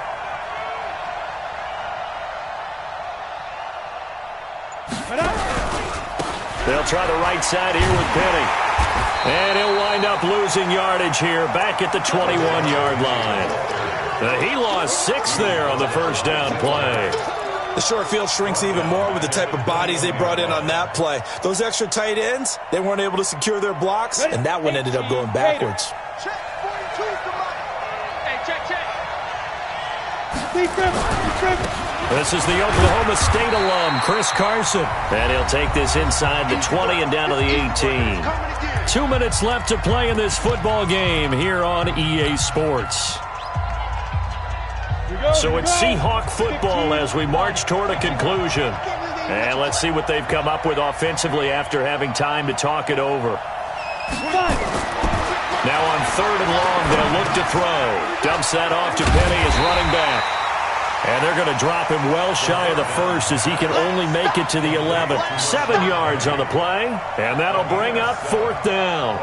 Speaker 3: They'll try the right side here with Penny. And he'll wind up losing yardage here back at the 21-yard line. He lost 6 there on the first down play.
Speaker 5: The short field shrinks even more with the type of bodies they brought in on that play. Those extra tight ends, they weren't able to secure their blocks, and that one ended up going backwards.
Speaker 3: This is the Oklahoma State alum, Chris Carson. And he'll take this inside the 20 and down to the 18. 2 minutes left to play in this football game here on EA Sports. So it's Seahawk football as we march toward a conclusion. And let's see what they've come up with offensively after having time to talk it over. Now on 3rd and long, they'll look to throw. Dumps that off to Penny as running back. And they're going to drop him well shy of the first as he can only make it to the 11. 7 yards on the play, and that'll bring up 4th down.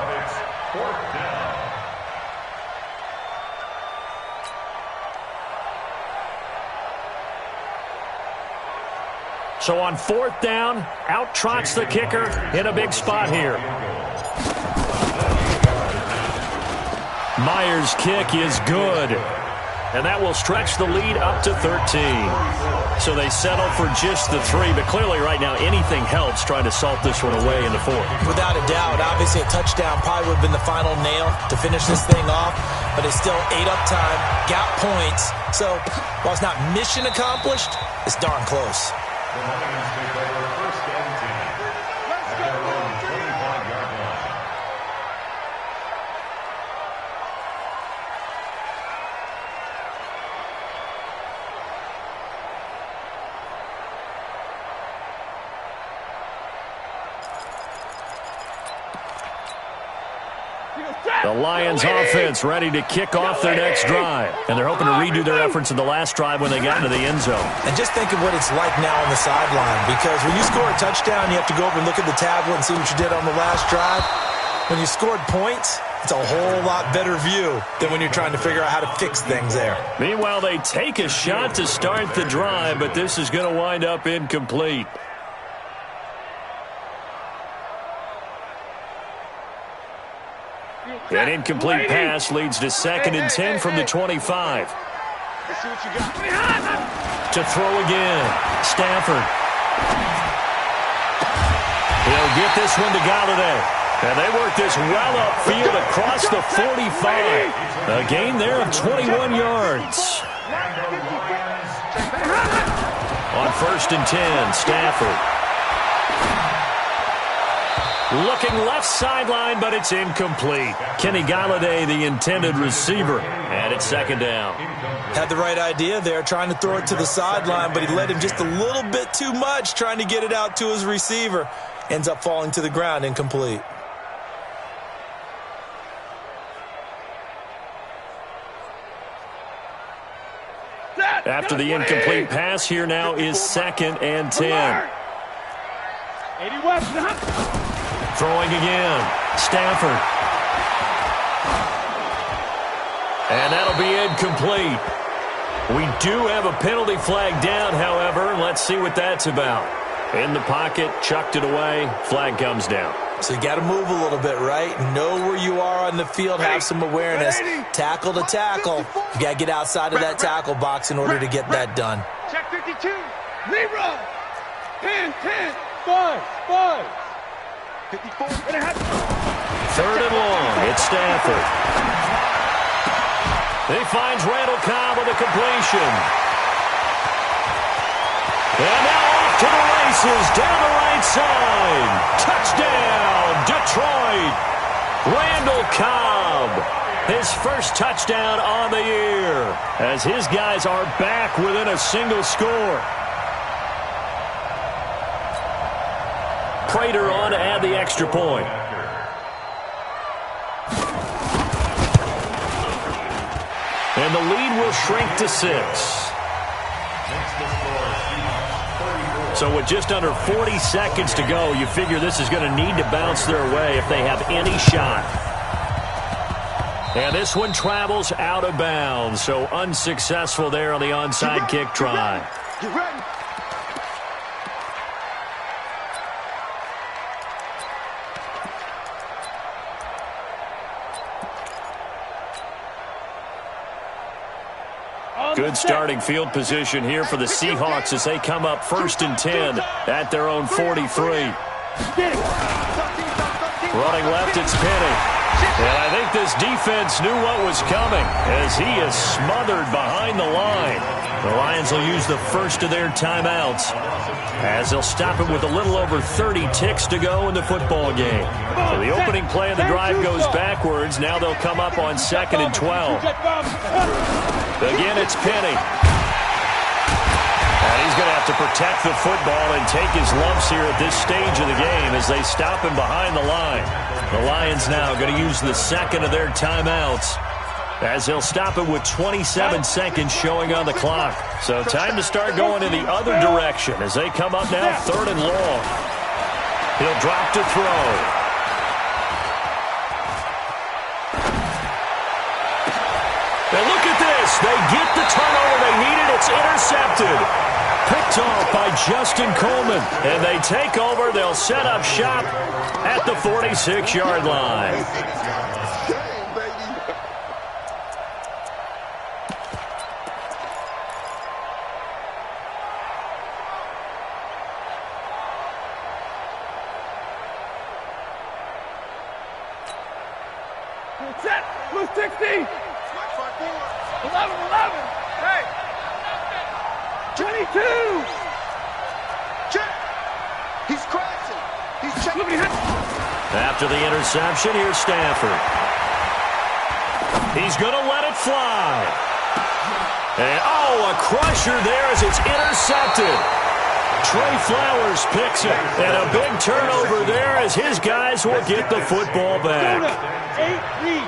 Speaker 3: So on 4th down, out trots the kicker in a big spot here. Myers' kick is good. And that will stretch the lead up to 13. So they settle for just the 3. But clearly right now anything helps trying to salt this one away in the 4th.
Speaker 5: Without a doubt. Obviously a touchdown probably would have been the final nail to finish this thing off. But it's still 8 up time, got points. So while it's not mission accomplished, it's darn close.
Speaker 7: The Lions take over 1st and 10 at their own 25-yard line.
Speaker 3: The Lions offense ready to kick off their next drive. And they're hoping to redo their efforts in the last drive when they got into the end zone.
Speaker 5: And just think of what it's like now on the sideline. Because when you score a touchdown, you have to go over and look at the tablet and see what you did on the last drive. When you scored points, it's a whole lot better view than when you're trying to figure out how to fix things there.
Speaker 3: Meanwhile, they take a shot to start the drive, but this is going to wind up incomplete. An incomplete pass leads to 2nd and 10 from the 25. To throw again. Stafford. He'll get this one to Galladay. And they work this well upfield across the 45. A gain there of 21 yards. On 1st and 10, Stafford. Looking left sideline, but it's incomplete. Kenny Galladay, the intended receiver, and it's 2nd down.
Speaker 5: Had the right idea there, trying to throw it to the sideline, but he led him just a little bit too much, trying to get it out to his receiver. Ends up falling to the ground, incomplete.
Speaker 3: After the incomplete pass, here now is 2nd and 10.
Speaker 2: 80 West.
Speaker 3: Throwing again. Stafford. And that'll be incomplete. We do have a penalty flag down, however. Let's see what that's about. In the pocket, chucked it away. Flag comes down.
Speaker 5: So you got to move a little bit, right? Know where you are on the field, have some awareness. Tackle to tackle. You got to get outside of that tackle box in order to get that done.
Speaker 6: Check 52. Zero. 10, 10.
Speaker 2: 5.
Speaker 6: 54.
Speaker 3: 3rd and long. It's Stafford. He finds Randall Cobb with a completion. And now off to the races down the right side. Touchdown, Detroit. Randall Cobb. His first touchdown on the year as his guys are back within a single score. Prater on to add the extra point. And the lead will shrink to 6. So with just under 40 seconds to go, you figure this is going to need to bounce their way if they have any shot. And this one travels out of bounds, so unsuccessful there on the onside kick try.
Speaker 6: Get ready.
Speaker 3: Good starting field position here for the Seahawks as they come up 1st and 10 at their own 43. Running left, it's Penny. And I think this defense knew what was coming as he is smothered behind the line. The Lions will use the first of their timeouts as they'll stop it with a little over 30 ticks to go in the football game. So the opening play of the drive goes backwards. Now they'll come up on 2nd and 12. Again, it's Penny. And he's going to have to protect the football and take his lumps here at this stage of the game as they stop him behind the line. The Lions now going to use the second of their timeouts as they'll stop it with 27 seconds showing on the clock. So time to start going in the other direction as they come up now 3rd and long. He'll drop to throw. And look at this. They get the turnover they needed. It's intercepted. Picked off by Justin Coleman. And they take over. They'll set up shop at the 46-yard line.
Speaker 6: Set. Blue 60. 11. Hey. 22. Check. He's crashing. He's checking.
Speaker 3: After the interception, here's Stafford. He's going to let it fly. And, a crusher there as it's intercepted. Trey Flowers picks it. And a big turnover there as his guys will get the football back.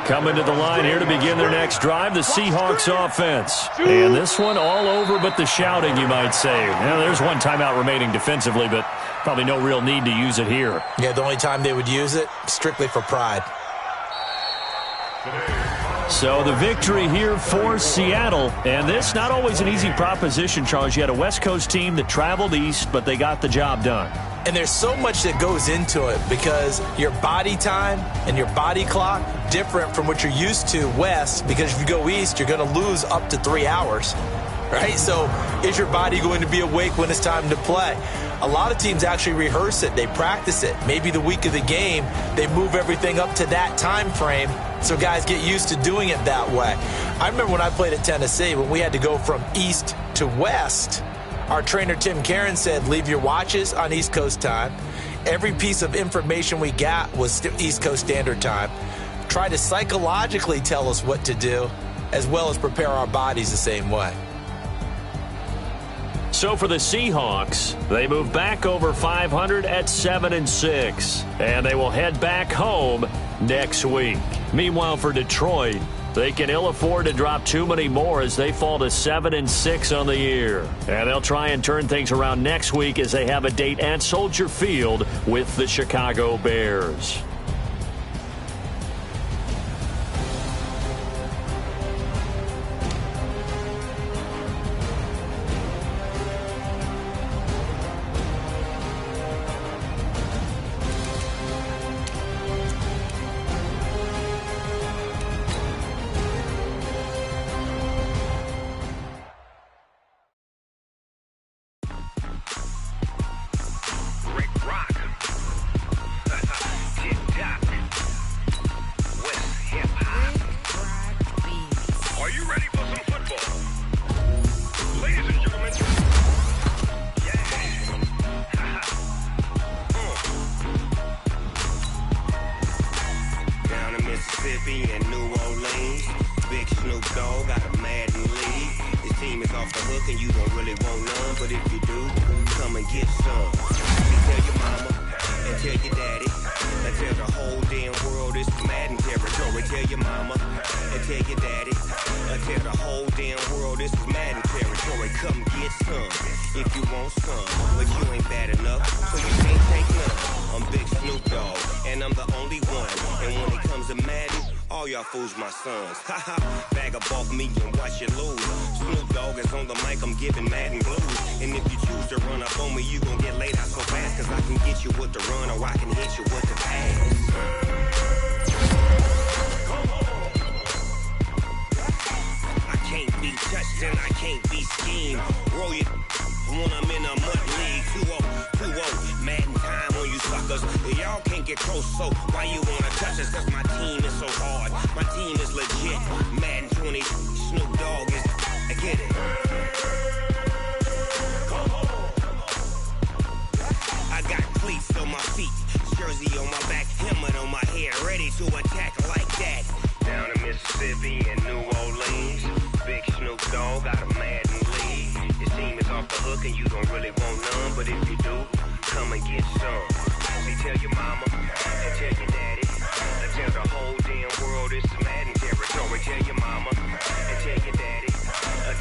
Speaker 3: Coming to the line here to begin their next drive, the Seahawks offense. And this one all over but the shouting, you might say. Now, there's one timeout remaining defensively, but probably no real need to use it here.
Speaker 5: Yeah, the only time they would use it, strictly for pride.
Speaker 3: So the victory here for Seattle. And this not always an easy proposition, Charles. You had a West Coast team that traveled east, but they got the job done.
Speaker 5: And there's so much that goes into it because your body time and your body clock different from what you're used to west, because if you go east, you're going to lose up to 3 hours, right? So is your body going to be awake when it's time to play? A lot of teams actually rehearse it. They practice it. Maybe the week of the game, they move everything up to that time frame so guys get used to doing it that way. I remember when I played at Tennessee, when we had to go from east to west, our trainer, Tim Karen, said, leave your watches on East Coast time. Every piece of information we got was East Coast Standard Time. Try to psychologically tell us what to do, as well as prepare our bodies the same way.
Speaker 3: So for the Seahawks, they move back over 500 at 7-6, and they will head back home next week. Meanwhile, for Detroit, They can ill afford to drop too many more as they fall to 7-6 on the year. And they'll try and turn things around next week as they have a date at Soldier Field with the Chicago Bears.
Speaker 8: My sons, bag up off me and watch you lose. Snoop Dogg is on the mic, I'm giving Madden blues. And if you choose to run up on me, you gon' get laid out so fast. Cause I can get you with the run or I can hit you with the pass. I can't be touched and I can't be schemed. Roll you when I'm in a mud league. 2-0, Madden time on you suckers. Y'all can't get close, so why you wanna touch us? Cause my team is so hard. My team is legit. Madden 20, Snoop Dogg is. I get it. I got cleats on my feet, jersey on my back, helmet on my head, ready to attack like that. Down in Mississippi and New Orleans, big Snoop Dogg got a Madden league. Your team is off the hook and you don't really want none, but if you do, come and get some. See, tell your mama and tell your daddy. Tell the whole damn world it's Madden territory. Tell your mama and tell your daddy.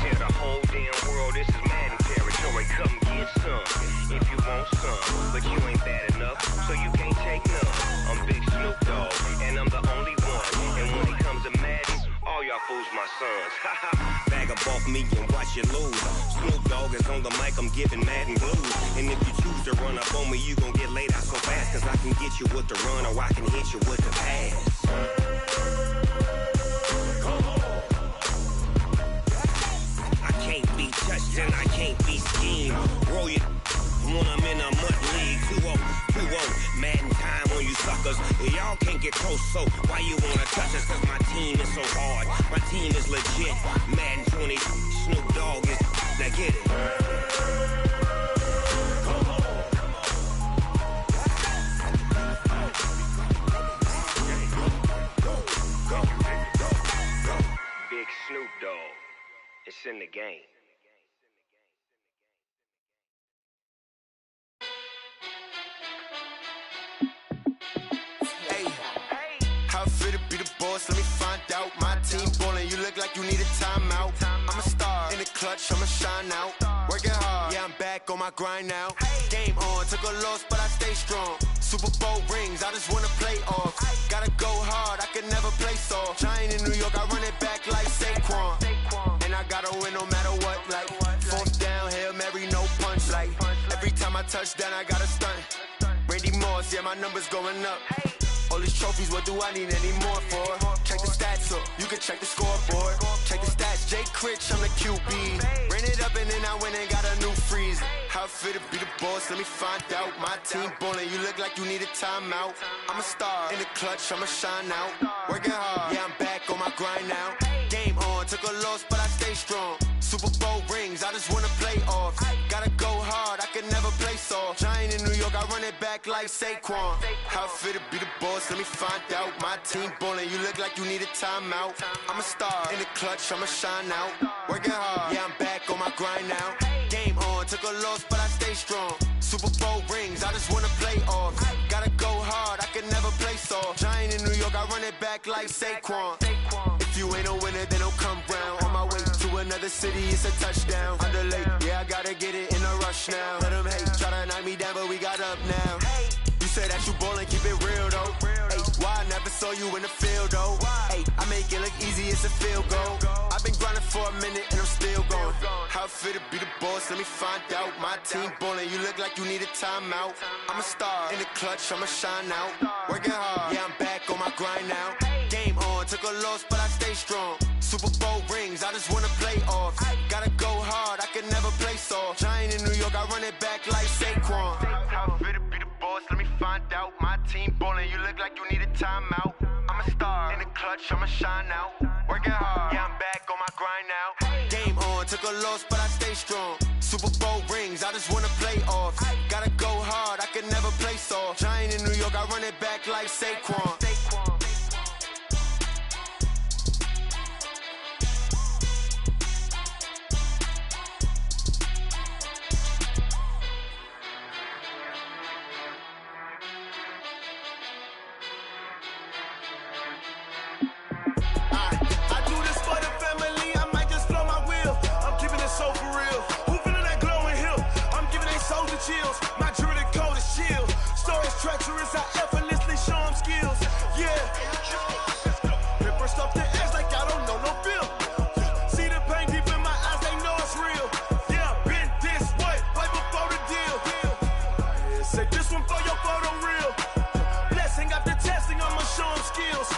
Speaker 8: Tell the whole damn world this is Madden territory. Come get some if you want some, but you ain't bad enough, so you can't take none. I'm Big Snoop Dogg, and I'm the only one. And when it comes to Madden, all y'all fools my sons. Bag up off me and watch you lose. Snoop Dogg is on the mic, I'm giving Madden blues. And if you choose to run up on me, you gon' get laid out so fast. Cause I can get you with the run or I can hit you with the pass. I can't be touched and I can't be schemed. Roll you when I'm in a mud league. 2-0, Madden time on you suckers. Y'all can't get close, so why you wanna touch us? Cause my team is so hard. My team is legit. Madden 20, Snoop Dogg is. Now get it. Big Snoop Dogg. It's in the game.
Speaker 1: Let me find out. My team ballin', you look like you need a timeout. I'm a star in the clutch, I'ma shine out. Working hard, yeah, I'm back on my grind now. Game on, took a loss, but I stay strong. Super Bowl rings, I just wanna play off. Gotta go hard, I can never play soft. Giant in New York, I run it back like Saquon. And I gotta win no matter what, like fourth down, Hail Mary, no punch. Like every time I touch down, I gotta stunt. Randy Moss, yeah, my numbers going up. All these trophies, what do I need any more for? Check the stats up, you can check the scoreboard. Check the stats, Jay Critch, I'm the QB. Ran it up and then I went and got a new freeze. How it feel to be the boss, let me find out. My team ballin', you look like you need a timeout. I'm a star in the clutch, I'ma shine out. Working hard, yeah, I'm back on my grind now. Game on, took a loss, but I stay strong. Super Bowl rings, I just wanna play off. Gotta go hard, I can never play soft. Giant in New York, I run it back like Saquon. How it feel to be the boss, let me find out. My team ballin', you look like you need a timeout. I'm a star in the clutch, I'ma shine out. Working hard, yeah, I'm back on my grind now. Game on, took a loss, but I stay strong. Super Bowl rings, I just wanna play off. Gotta go hard, I can never play soft. Giant in New York, I run it back like Saquon. If you ain't a the city, it's a touchdown. Underlay, yeah, I gotta get it in a rush now. Let them hate, try to knock me down, but we got up now. You say that you ballin', keep it real though. Ay, why I never saw you in the field though? Ay, I make it look easy, it's a field goal. I've been grinding for a minute and I'm still going. How it feel to be the boss, let me find out. My team ballin', you look like you need a timeout. I'm a star in the clutch, I'ma shine out. Working hard, yeah, I'm back on my grind now. Game on, took a loss, but I stay strong. Super Bowl rings, I just wanna play off. Gotta go hard, I can never play soft. Giant in New York, I run it back like Saquon. How it feel to be the boss, let me find out. My team ballin', you look like you need a timeout. I'm a star in the clutch, I'ma shine out. Working hard, yeah, I'm back on my grind now. Game on, took a loss, but I stay strong. Super Bowl rings, I just wanna play off. Gotta go hard, I can never play soft. Giant in New York, I run it back like Saquon.
Speaker 6: Chills. My jewelry code is chill. Stories treacherous, I effortlessly show them skills. Yeah. Paper stuff the edge like I don't know no bill. See the pain deep in my eyes, they know it's real. Yeah, been this way before the deal. Say this one for your photo real. Blessing after testing, I'ma show them skills.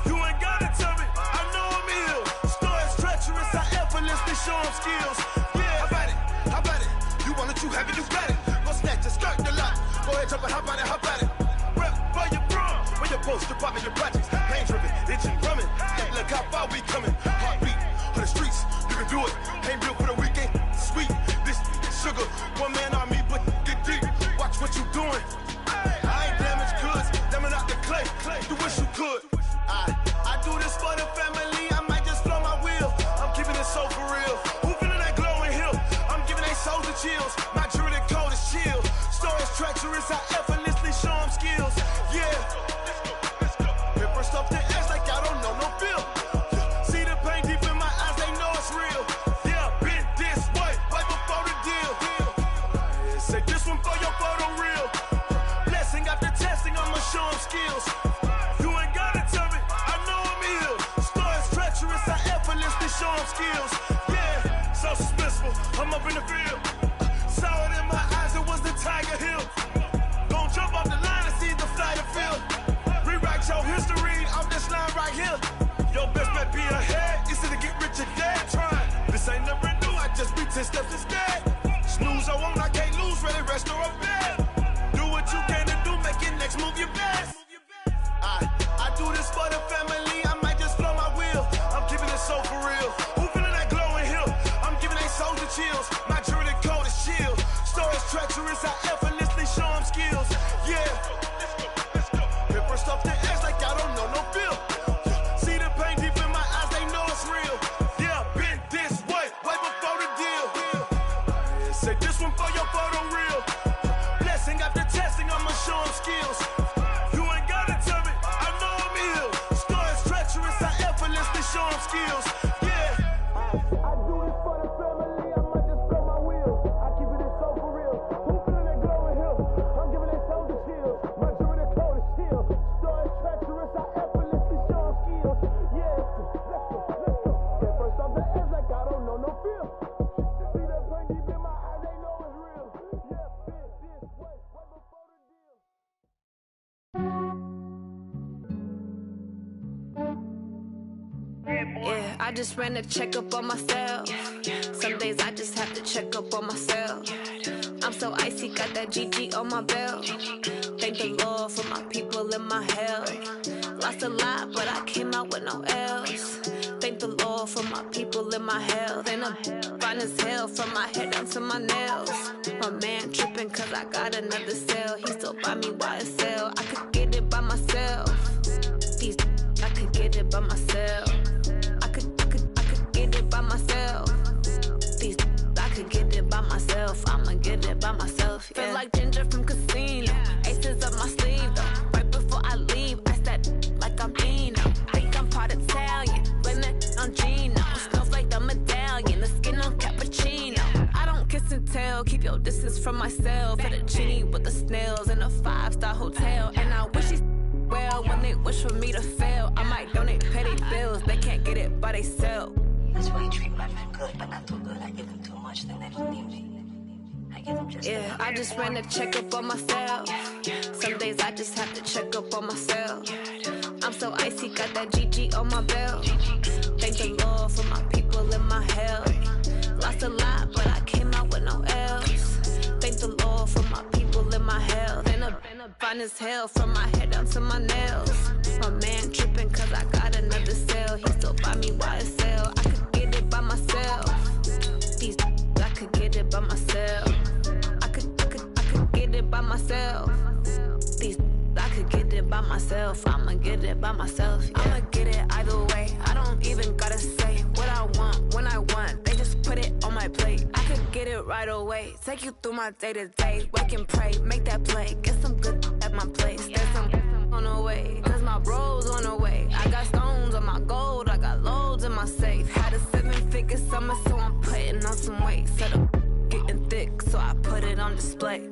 Speaker 6: You ain't gotta tell me, I know I'm ill. Stories treacherous, I effortlessly show them skills. Yeah, how about it? How about it? You want it, you have it, you got it. Go snatch it, skirt the lot. Go ahead, jump it, hop on it, hop on it. Rep for your prom, where your post, department, your projects. Pain driven, itching, drumming. Hey, look how far we coming. Heartbeat on the streets, you can do it. Ain't built for the weekend, sweet. This sugar, one man army, but get deep. Watch what you doing. I ain't damaged goods, damn out the clay. You wish you could. I do this for the family, I might just blow my wheel. I'm keeping it so for real. Who feeling that glowing hill? I'm giving they souls the chills. My jewelry code is chill. Stories treacherous, I effortlessly show them skills. Yeah. Paper stuff the edge like I don't know no bill. See the pain deep in my eyes, they know it's real. Yeah, been this way before the deal. Say this one for your photo real. Blessing after testing, I'ma show them skills. You ain't gotta tell me, I know I'm ill. Stories treacherous, I effortlessly show them skills. Yeah, so suspenseful, I'm up in the field. Saw it in my eyes, it was the Tiger Hill. Gon' jump off the line and see the flight of field. Rewrite your history off this line right here. Your best bet be ahead, easy to get rich or dead trying. This ain't never new, I just be 10 steps instead. Snooze I won't, I can't lose, ready, rest or a bed. Do what you can to do, make it next move your best. I do this for the family, I might just blow my wheel. I'm keeping it so for real. Who feeling that glowing hill? I'm giving they souls the chills. My jewelry code is chill. Stories treacherous, I effortlessly show them skills. Yeah. Paper stuff the edge like I don't know no bill. See the pain deep in my eyes, they know it's real. Yeah, been this way before the deal. Say this one for your photo real. Blessing after testing, I'ma show them skills. You ain't gotta tell me, I know I'm ill. Stories treacherous, I effortlessly show them skills. Yeah. I do this for the family, I might just blow my wheel. I keep it so for real. Who feeling that glowing hill? I'm giving they souls the chills. My jewelry code is chill. Stories treacherous, I effortlessly show them skills. Yeah, let's go. Get first off the edge like I don't know no feel. See that pain deep in my eyes, they know it's real. Yeah, been this way before the deal.
Speaker 9: Yeah, I just ran a checkup on myself. Some days I just have to check up on myself. I'm so icy, got that GG on my belt. Thank the Lord for my people and my health. Lost a lot, but I came out with no L's. Thank the Lord for my people and my health. And I'm fine as hell from my head down to my nails. My man tripping cause I got another cell. He still buy me YSL. I could get it by myself. These I could get it by myself. I could get it by myself. These I could get it by myself. I'ma get it by myself. Yeah. Feel like Ginger from Casino. Aces up my sleeve though. Right before I leave, I step like I'm Dino. Think I'm part Italian. Blame that on Gino. Smells like the medallion. The from myself. Fettuccine with the snails in a 5-star hotel. And I wish these well when they wish for me to fail. I might donate petty bills, they can't get it by themselves.
Speaker 10: That's why you treat my men good, but not too good. I give them too much, then they don't need me. I give them just
Speaker 9: yeah, I just ran a checkup on myself. Some days I just have to check up on myself. I'm so icy, got that GG on my belt. Thank the Lord for my people in my health. Lost a lot, but I came out with no L's. Thank the Lord for my people in my health. And a fine as hell from my head down to my nails. My man tripping cause I got another cell. He still buy me YSL. I could get it by myself. These I could get it by myself. I could get it by myself. These I could get it by myself. I'ma get it by myself. Yeah. I'ma get it either way. I don't even gotta say what I want when I want. They just put it on my plate. I could get it right away. Take you through my day to day. Wake and pray, make that play. Get some good at my place. There's some on the way. Cause my bros on the way. I got stones on my gold. I got loads in my safe. Had a 7-figure summer, so I'm putting on some weight. Set up getting thick, so I put it on display.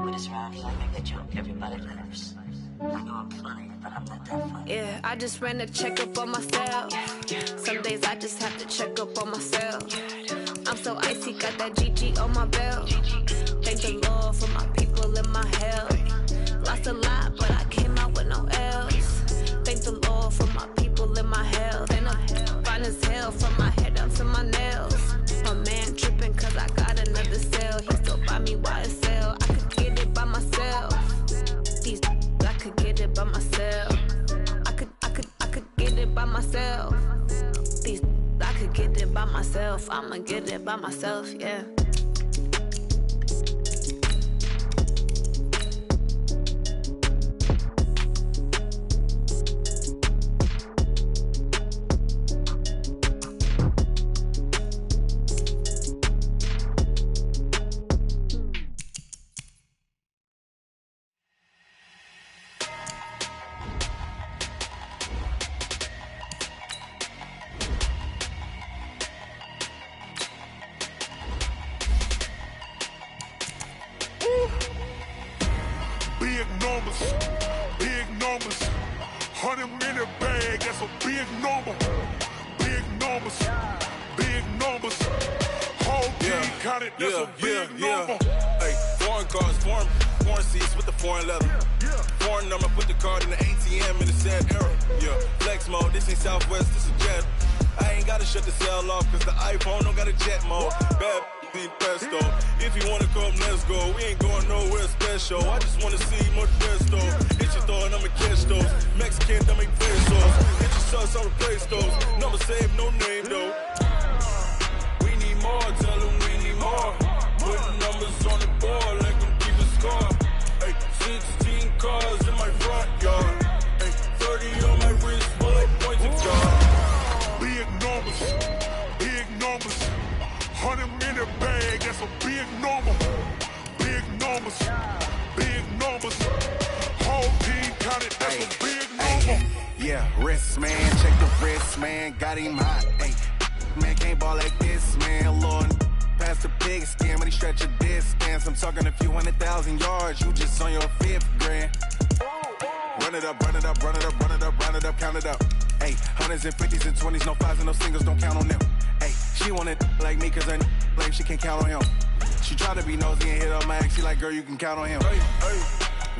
Speaker 10: With this round, like I get you, everybody lives. I know I'm funny, but I'm not that funny.
Speaker 9: Yeah, I just ran a checkup on myself. Some days I just have to check up on myself. I'm so icy, got that GG on my belt. Thank the Lord for my people in my health. Lost a lot, but I came out with no L's. Thank the Lord for my people in my health. And I'm fine as hell from my head down to my nails. My man tripping cause I got another cell. He still buy me YSL. I could get it by myself. These I could get it by myself. I could get it by myself. These I could get it by myself. I'ma get it by myself, yeah.
Speaker 6: Big numbers, 100-minute bag, that's a big number. Big numbers, whole team counted, that's a big number.
Speaker 11: Hey, foreign cars, foreign seats with the foreign leather. Foreign number, put the card in the ATM in the sad era. Yeah, flex mode, this ain't Southwest, this is Jet. I ain't gotta shut the cell off, cause the iPhone don't got a jet mode. Bad need pesto. If you wanna come, let's go. We ain't going nowhere special. I just wanna see more pesto. Hit your throw and I'ma catch those. Mexican, I make pesos. Hit your sauce, I'll replace those. Number save, no name though. We need more, tell them we need more. Put numbers on the board, like them keep a score. Hey, 16 cars in my front yard. Hey, 30 on my wrist, bullet pointed guard.
Speaker 6: Big numbers, 100-minute bag, that's a big number. Big numbers, whole team counted, that's a big number.
Speaker 12: Yeah, wrist man, check the wrist man, got him hot. Ay, man can't ball like this, man. Lord, past the pig skin when he stretch a distance. I'm talking a few 100,000 yards, you just on your 5th grand. Run it up, count it up. Ay, hundreds and 50s and 20s, no 5s and no singles, don't count on them. Ay, she want it like me, cause her like she can't count on him. She try to be nosy and hit up my ex, she like, girl, you can count on him.
Speaker 11: Hey,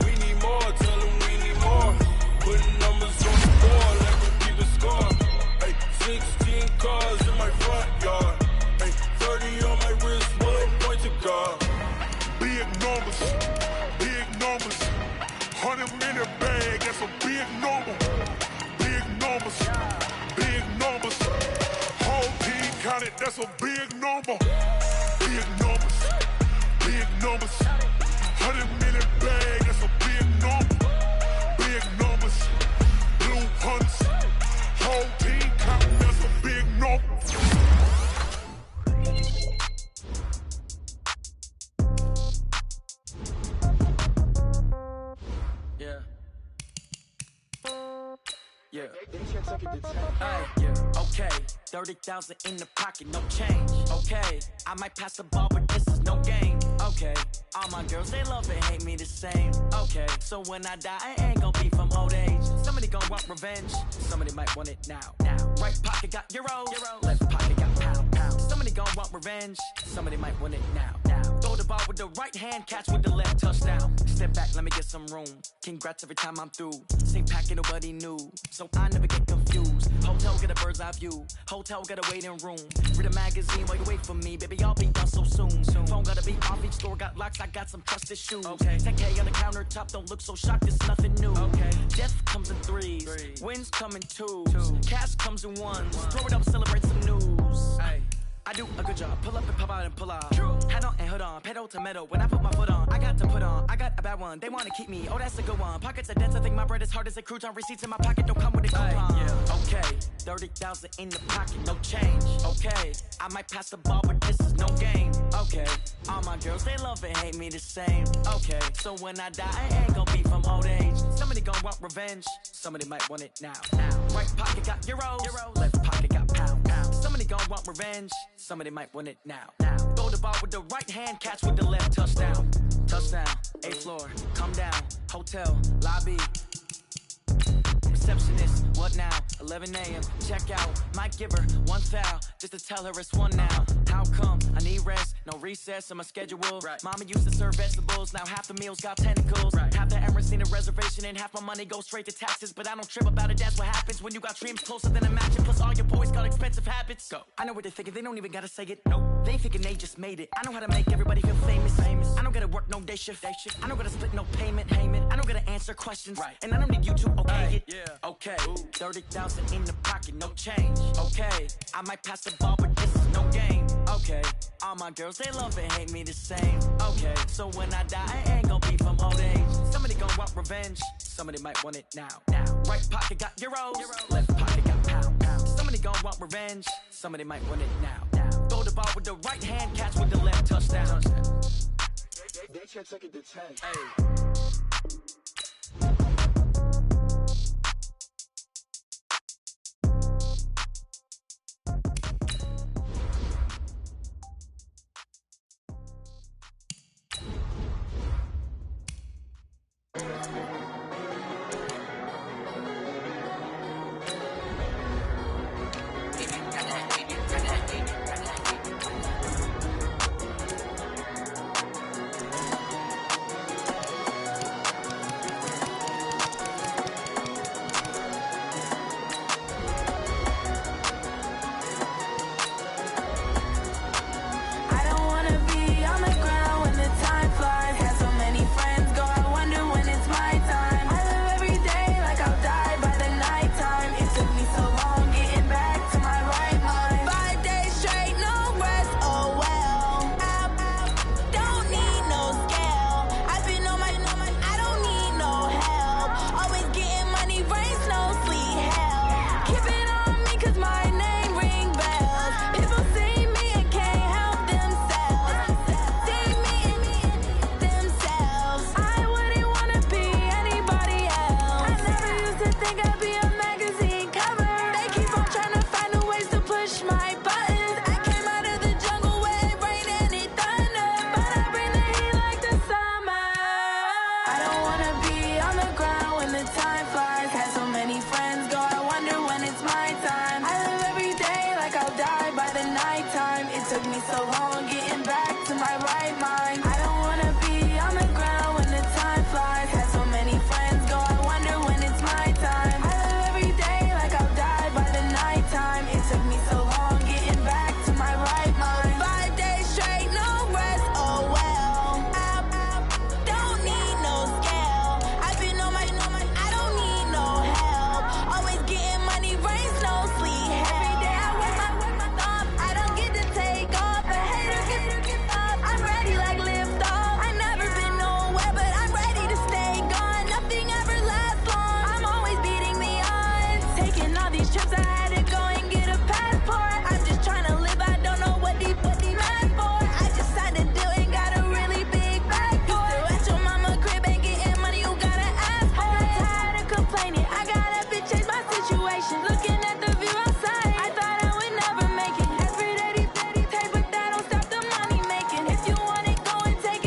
Speaker 11: we need more, tell them we need more. Putting numbers on the board, like we keep a score. Hey, 16 cars in my front yard. Hey, 30 on my wrist, bullet pointed guard.
Speaker 6: Big numbers, 100-minute bag, that's a big number. Big numbers, whole team counted, that's a big number. Big numbers, 100-minute bag, that's a big number. Big numbers, blue hunts, whole team counted, that's a big number.
Speaker 13: Yeah. Yeah. Okay. 30,000 in the pocket, no change. Okay. I might pass the ball, but this is no game. Okay. All my girls, they love and hate me the same. Okay. So when I die, I ain't gonna be from old age. Somebody gonna want revenge. Somebody might want it now. Right pocket got euros. Left pocket got pound. Somebody gonna want revenge. Somebody might want it now. Throw the ball with the right hand, catch with the left, touchdown. Step back, let me get some room. Congrats every time I'm through. Same packet, nobody knew, so I never get confused. Hotel get a bird's eye view. Hotel get a waiting room. Read a magazine while you wait for me, baby. I'll be done so soon. Phone gotta be off, each store got locks. I got some trusted shoes. Okay. 10K on the countertop, don't look so shocked. It's nothing new. Okay. Death comes in threes. Wins come in twos. Cash comes in ones. Throw it up, celebrate some news. Hey. I do a good job, pull up and pop out and pull out. True. Hat on and hood on, pedal to metal. When I put my foot on, I got to put on. I got a bad one, they wanna keep me. Oh, that's a good one. Pockets are dense, I think my bread is hard as a crouton. Receipts in my pocket don't come with a coupon. Yeah. Okay, 30,000 in the pocket, no change. Okay, I might pass the ball, but this is no game. Okay, all my girls, they love and hate me the same. Okay, so when I die, I ain't gonna be from old age. Somebody gonna want revenge, somebody might want it now. Right pocket got euros. Left pocket got pound. Somebody gonna want revenge. Somebody might want it now. Throw the ball with the right hand, catch with the left, touchdown. Touchdown, 8th floor, come down, hotel, lobby. Receptionist, what now? 11 a.m. Check out. Might give her one foul just to tell her it's one now. How come? I need rest, no recess in my schedule. Right. Mama used to serve vegetables, now half the meals got tentacles. Right. Half the Emirates need a reservation and half my money goes straight to taxes. But I don't trip about it, that's what happens when you got dreams closer than a matching. Plus all your boys got expensive habits. Go. I know what they're thinking, they don't even gotta say it. Nope. They thinking they just made it. I know how to make everybody feel famous. I don't gotta work no day shift. I don't gotta split no payment. I don't gotta answer questions. Right. And I don't need you to okay it. Yeah. Okay, 30,000 in the pocket, no change. Okay, I might pass the ball, but this is no game. Okay, all my girls, they love and hate me the same. Okay, so when I die, I ain't gonna be from old age. Somebody gonna want revenge, somebody might want it now. Right pocket got euros, left pocket got pound. Somebody gonna want revenge, somebody might want it now. Throw the ball with the right hand, catch with the left, touchdown.
Speaker 6: They can't take it to 10. Hey.
Speaker 14: Take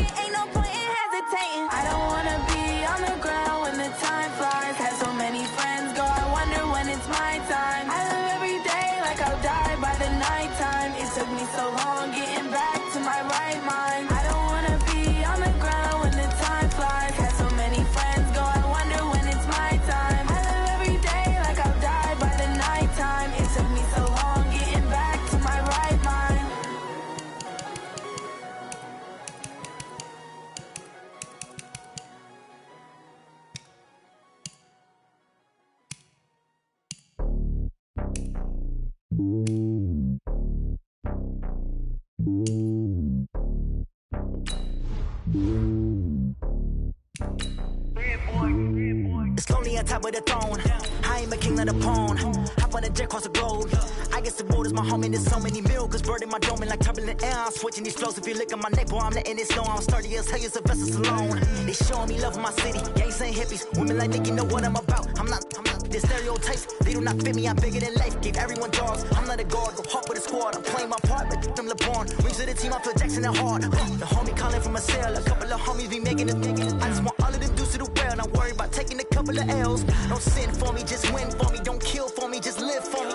Speaker 13: top of the throne. I ain't a king of the pawn. Hop on a jet across the globe. I guess the world is my home and there's so many miracles burning my dome and like turbulent air. I'm switching these flows. If you look at my neck, boy, I'm letting it snow. I'm sturdy as hell, it's a vessel alone. They showing me love in my city. Gangs ain't hippies. Women like Nicki know what I'm about. I'm not the stereotypes. They do not fit me. I'm bigger than life. Gave everyone jaws. I'm not a guard. Go hard with the squad. I'm playing my part, but I'm LeBron. Rings to the team. I feel Jackson and hard. The homie calling from a cell. A couple of homies be making it. I just want all of them dudes to the well. Not worry about taking a couple of L's. Don't sin for me, just win for me. Don't kill for me, just live for me.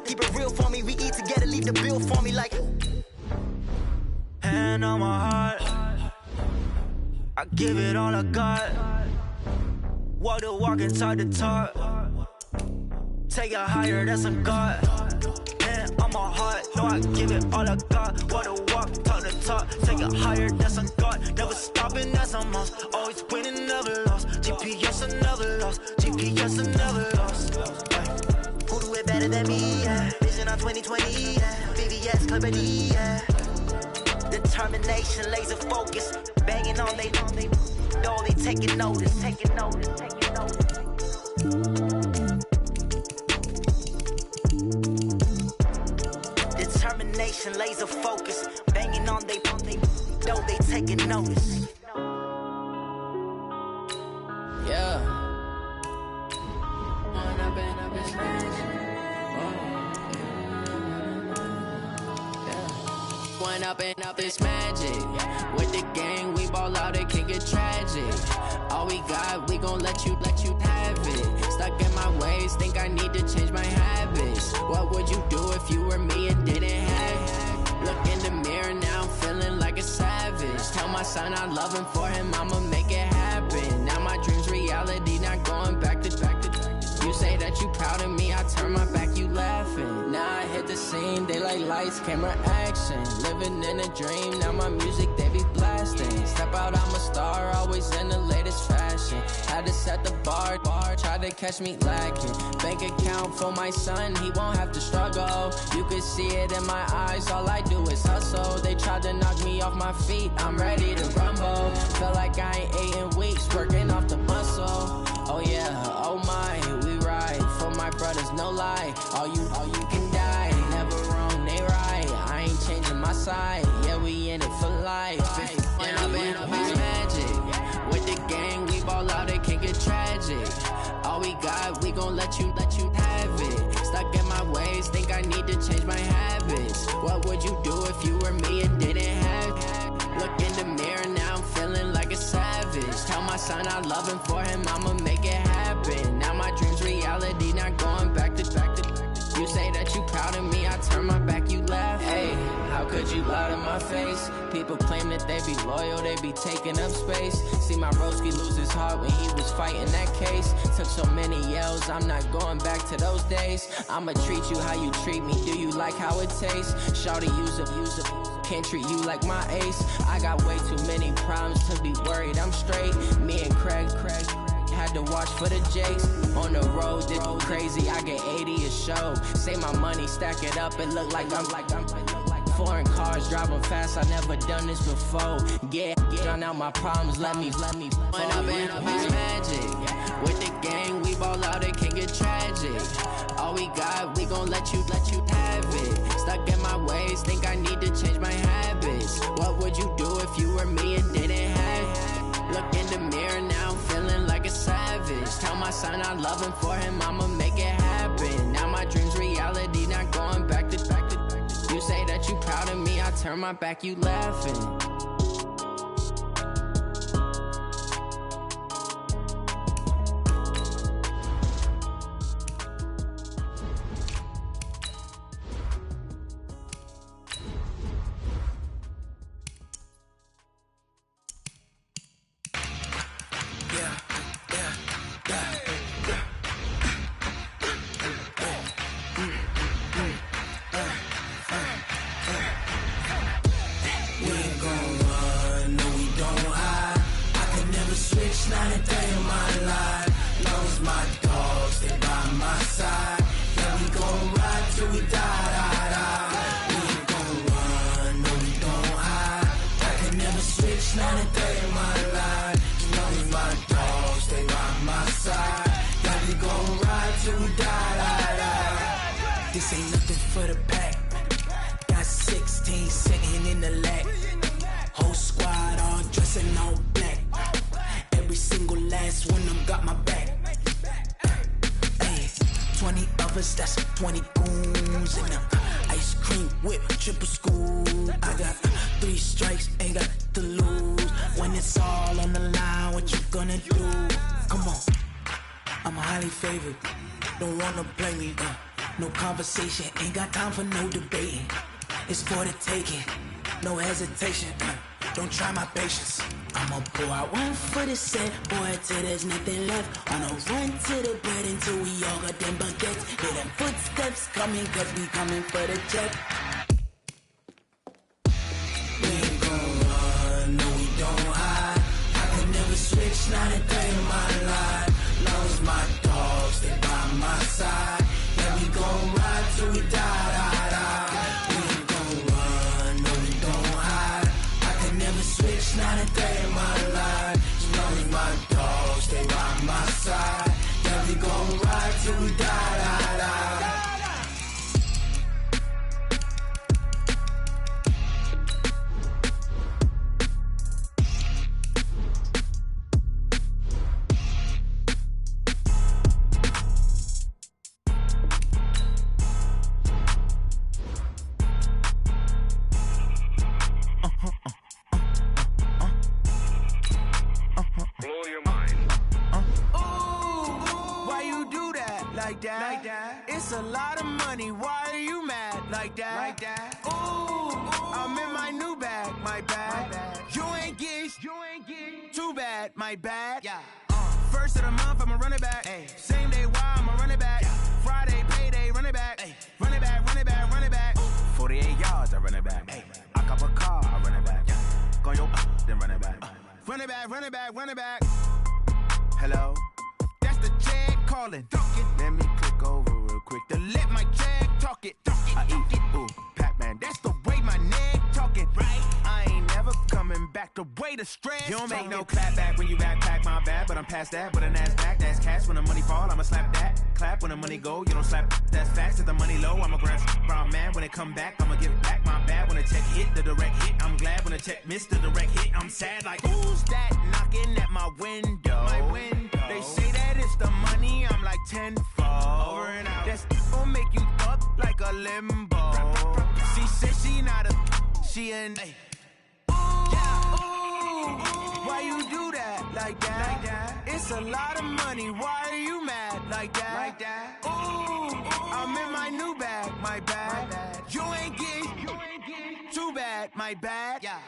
Speaker 13: Keep it real for me. We eat together, leave the bill for me like. Hand on my heart, I give it all I got. Walk the walk and talk the talk. Take it higher, that's some God. Hand on my heart, no, I give it all I got. Walk the walk, talk the talk. Take it higher, that's some God. Never stopping, that's a must. Always winning, never lost. GPS, I never lost. GPS, I never lost. Who do it better than me? Yeah. Vision on 2020. Yeah. VVS, Clarity. Yeah. Determination, laser focus, banging on they door, they taking notice. Determination, laser focus, banging on they door, they taking notice.
Speaker 14: Yeah. One up and up is magic. With the gang, we ball out, it can get tragic. All we got, we gon' let you have it. Stuck in my ways, think I need to change my habits. What would you do if you were me and didn't have it? Look in the mirror, now I'm feeling like a savage. Tell my son I love him, for him I'ma make it happen. Now my dream's reality, not going back to. You say that you proud of me, I turn my back, you laughing. Now I hit the scene, they like lights, camera, action. Living in a dream, now my music, they be blasting. Step out, I'm a star, always in the latest fashion. Had to set the bar, try to catch me lacking. Bank account for my son, he won't have to struggle. You can see it in my eyes, all I do is hustle. They tried to knock me off my feet, I'm ready to rumble. Feel like I ain't ate in weeks, working off the muscle. Oh yeah, oh my, we ride for my brothers, no lie. All you can die, never wrong, they right. I ain't changing my side, yeah, we in it for life. When I'm in a magic, with the gang, we ball out, it can get tragic. All we got, we gon' let you have it. Stuck in my ways, think I need to change my habits. What would you do if you were me and didn't have it? Look in the mirror, now I'm feeling like a savage. Tell my son I love him, for him I'ma make it happen. Now my dream's reality, not going back to. You say that you proud of me, I turn my back, you laugh. Hey, how could you lie to my face? People claim that they be loyal, they be taking up space. See my broski lose his heart when he was fighting that case. Took so many yells, I'm not going back to those days. I'ma treat you how you treat me, do you like how it tastes? Shawty, use it. Can't treat you like my ace. I got way too many problems to be worried, I'm straight. Me and Craig had to watch for the Jakes. On the road, did crazy, I get 80 a show. Say my money, stack it up, it look like I'm foreign cars, driving fast, I never done this before. Get drown out my problems, let me When I'm in a magic, with the gang, we ball out, it can get tragic. All we got, we gon' let you have it. Stuck in my ways, think I need to change my habits. What would you do if you were me and didn't have it? Look in the mirror, now I'm feeling like a savage. Tell my son I love him, for him I'ma make it happen. Now my dream's reality, not going back to. You say that you proud of me, I turn my back, you laughing.
Speaker 6: Not a day in my life. Lost my dogs, they by my side. Yeah, we gon' ride till we die. We ain't gon' run, no, we don't hide. I can never switch, not a day in my life. Lost my dogs, they by my side.
Speaker 15: till we die. This ain't nothing for the pack. Got 16 sitting in the lap. Whole squad all dressing all black. Every single last one of them got my back. Hey, 20 of us, that's 20 goons in them. Ice cream whip, triple scoop. I got 3 strikes, ain't got to lose. When it's all on the line, what you gonna do? Come on, I'm highly favored. Don't wanna play me, no conversation. Ain't got time for no debating. It's for the taking, no hesitation. Don't try my patience. I'ma pour out one for the set, boy, till there's nothing left. On a run to the bread until we all got them baguettes. Hear them footsteps coming, cause we coming for the check. We ain't gon' run, no we don't hide. I can never switch, not a day in my life. Long as my dogs, they by my side. Yeah, we gon' ride till we die. We ain't gon' run, no we don't hide. I can never switch, not a day in my life. As long as my dogs, stay by my side. Yeah, we gon' ride till we die. Like that. It's a lot of money. Why are you mad like that? Like that. Ooh, I'm in my new bag. My bad. You ain't get too bad. My bad. Yeah. First of the month, I'ma run it back. Ay. Same day, why I'ma run it back. Yeah. Friday, payday, run it back. Ay. Run it back, run it back, run it back. 48 yards, I run it back. Ay. I cop a car, I run it back. Yeah. Go your then run it back. Run it back, run it back, run it back. Hello? That's the check calling. Let me click over real quick to let my check talk it. I eat it, ooh, Pac-Man. That's the way my neck talking. Right? I ain't never coming back the way the stress. You don't make no clap back when you backpack, my bad. But I'm past that with an ass back. That's cash when the money fall. I'ma slap that. Clap when the money go. You don't slap. That's facts. If the money low, I'ma grab brown man. When it come back, I'ma give it back. My bad when the check hit the direct hit. I'm glad when the check missed the direct hit. I'm sad like who's that knocking at my window? My window. They say that it's the money. I'm like tenfold. Over and out. That's gon' make you up like a limbo. She said she not a. She an. Ay. Why you do that like that? Like that? It's a lot of money. Why are you mad like that? Like that? Ooh, I'm in my new bag. My bad. You ain't get too bad. My bad. Yeah.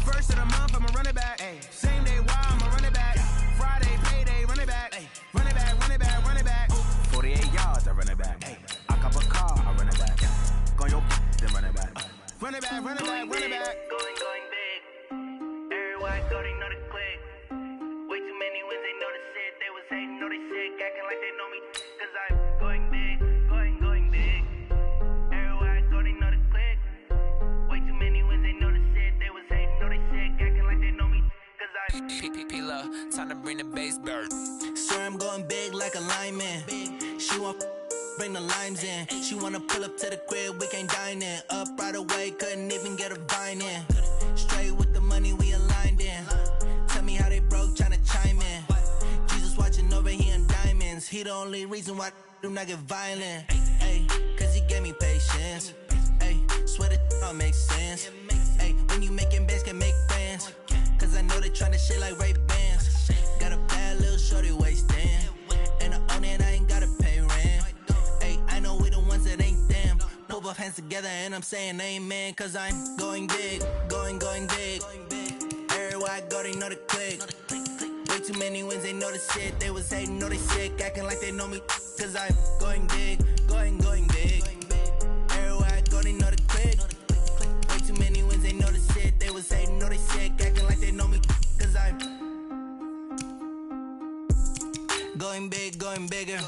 Speaker 15: First of the month, I'ma run it back. Ay. Same day, why I'ma run it back. Yeah. Friday, payday, run it back. Ay. Run it back, run it back, run it back. 48 yards, I run it back. Ay. I cop a car, I run it back. Go your then run it back. Run it back, run it back, run it back.
Speaker 8: Going big. Everywhere I go, they know the click. Way too many wins, they know the shit. They was hating, know they sick, acting like they know me. Cause I'm going big, going big. Everywhere I go, they know the click. Way too many wins, they know the shit. They was hating, know they sick, acting like they know me. Cause I'm
Speaker 16: P-P-P-Love, time to bring the bass bird.
Speaker 15: Swear I'm going big like a lineman. She want bring the limes in. She wanna pull up to the crib, we can't dine in. Up right away, couldn't even get a vine in. Straight with the money, we aligned in. Tell me how they broke, tryna chime in. Jesus watching over here in diamonds. He the only reason why I do not get violent. Ay, cause he gave me patience. Ay, swear that all makes sense. Ay, when you making bands, can make friends. Cause I know they tryna shit like Ray-Bans. Got a bad little shorty wasting. And I own it, I ain't gotta pay rent. Ay, I know we the ones that ain't them. Pull both hands together and I'm saying amen. Cause I'm going big, going big. Everywhere I go, they know the click. Way too many wins, they know the shit. They was hating, know they sick, acting like they know me. Cause I'm going big, going big. Everywhere I go, they know the click. Way too many wins, they know the shit. They was hating, know they sick, acting like they know me. Cause I'm going big, going bigger.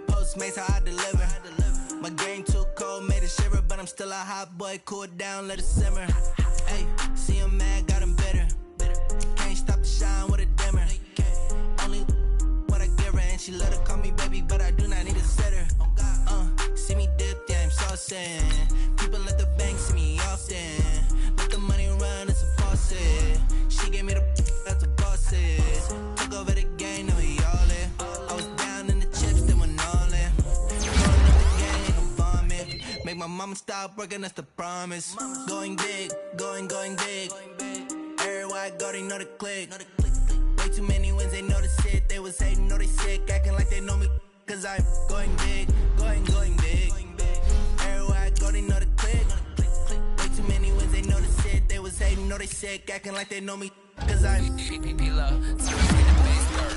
Speaker 15: Postmates, how I deliver. My game too cold, made it shiver. But I'm still a hot boy, cool it down, let it simmer. Hey, see him mad, got him bitter. Can't stop the shine with a dimmer. Only what I give her, and she
Speaker 17: She let her call me baby, but I do not need a setter. See me dip, yeah, I'm saucing. People at the bank see me often. Let the money run, it's a faucet. She gave me the that's the bosses. Took over the game, now we all in. I was down in the chips, then went all in. Going up the game, I'm bombing. Make my mama stop working, that's the promise. Going big, going big. Everywhere I go, they know the click. Way too many wins, they notice it. They was hating, know they sick, acting like they know me. Cause I'm going big, going big. Everywhere I go, they know the click. Way too many wins, they know the shit. They was hating, know they sick, acting like they know me. Cause I'm
Speaker 16: P-Love, time to bring the bass dirt.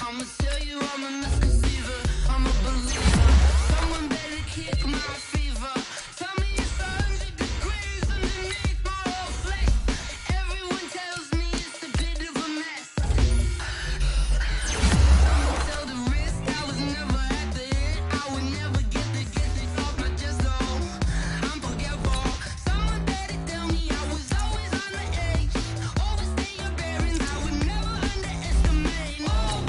Speaker 18: I'ma tell you I'm a misconceiver, I'm a believer. Someone better kick my fever. Tell me it's 100 degrees underneath my whole flesh. Everyone tells me it's a bit of a mess. I'ma tell the risk I was never at the end. I would never get this off my chest though. I'm forgetful. Someone better tell me I was always on the edge. Overstay your bearings, I would never underestimate. Oh,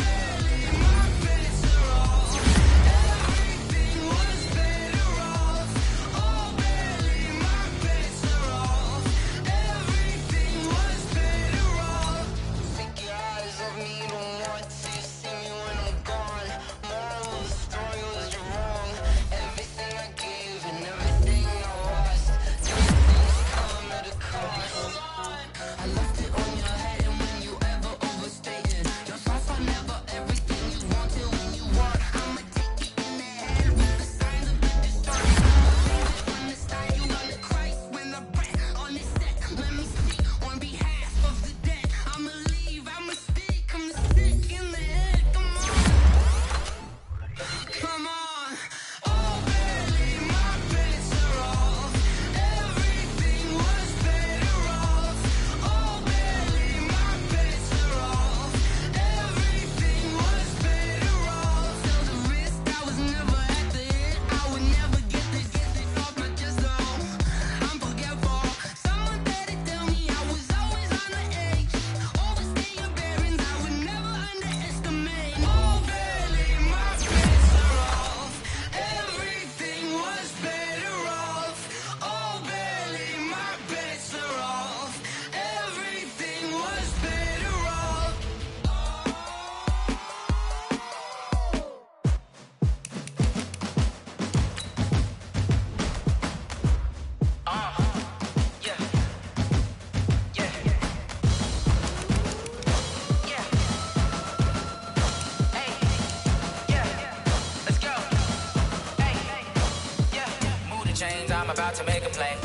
Speaker 16: I'm about to make a play.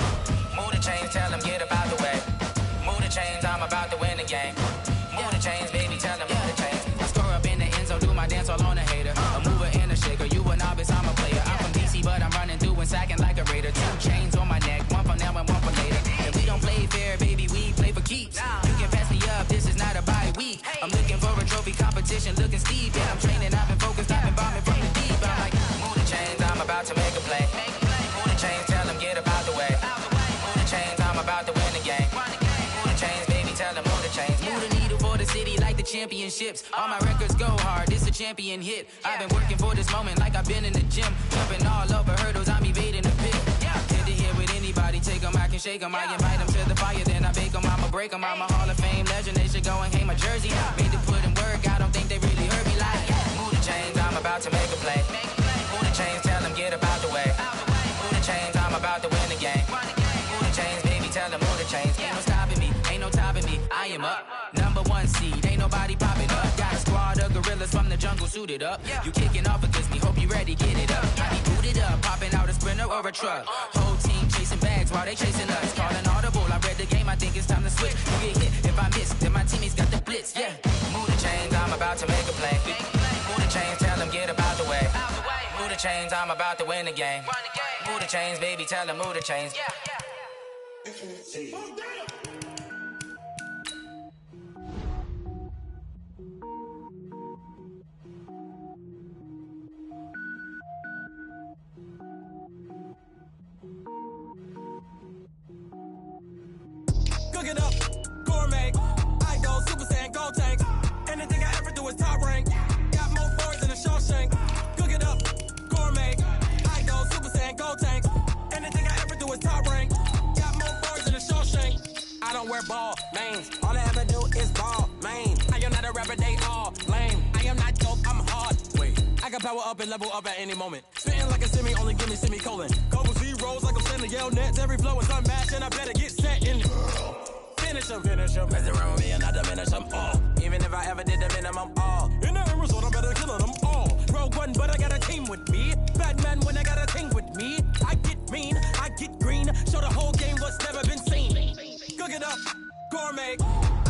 Speaker 16: Move the chains, tell them get up out the way. Move the chains, I'm about to win the game. Move the chains, baby, tell them move the chains. I score up in the end zone, do my dance all on a hater. A mover and a shaker, you a novice, I'm a player. I'm from DC, but I'm running through and sacking like a raider. 2 chains on my neck, one for now and one for later. If we don't play fair, baby, we play for keeps. You can pass me up, this is not a bye week. I'm looking for a trophy competition, looking steep. Yeah, I'm training, I've been focused, I've been bombing from the deep. I'm like, move the chains, I'm about to make a play. Move the chains, tell them get up out the way. Move the chains, I'm about to win the game. Move the chains, baby, tell them move the chains. Move the needle for the city like the championships. All my records go hard, this a champion hit. I've been working for this moment like I've been in the gym. Jumping all over hurdles, I'm evading the pit. Head to head with anybody, take them, I can shake them. I invite them to the fire, then I bake them, I'ma break them. I'm a Hall of Fame legend, they should go and hang my jersey. Made to put in work, I don't think they really heard me like. Move the chains, I'm about to make a play. Move the chains, tell them get up out the way. Move the chains, I'm about to win the game. Move the chains, baby, tell them move the chains. Ain't no stopping me, ain't no topping me, I am up. #1 seed, ain't nobody popping up. Got a squad of gorillas from the jungle suited up. You kicking off against me, hope you ready, get it up. I be booted up, popping out a Sprinter or a truck. Whole team chasing bags while they chasing us. Calling audible, I read the game, I think it's time to switch. You get hit if I miss, then my teammates got the blitz, yeah. Move the chains, I'm about to make a play. Move the chains, tell them get about the way. Move the chains, I'm about to win the game. Move the chains, baby, tell them move the chains.
Speaker 13: Cook it up, gourmet. I go Super Saiyan, gold tank. Anything I ever do is top rank. Got more boards than a Shawshank. Cook it up, gourmet. I go Super Saiyan, gold tank. Anything I ever do is top rank. Got more boards than a Shawshank. I don't wear ball mains. All I ever do is ball main. I am not a rapper, they all lame. I am not dope, I'm hard. Wait, I can power up and level up at any moment. Spitting like a semi, only give me semicolon. Couple zeros like I'm sending yell nets. Every flow is unmatched and I better get set in. Finish them. Mess around with me and I diminish them all. Even if I ever did the minimum all. In the end result, I'm better killing them all. Rogue one, but I got a team with me. Batman when I got a team with me. I get mean, I get green. Show the whole game what's never been seen. Cook it up, gourmet.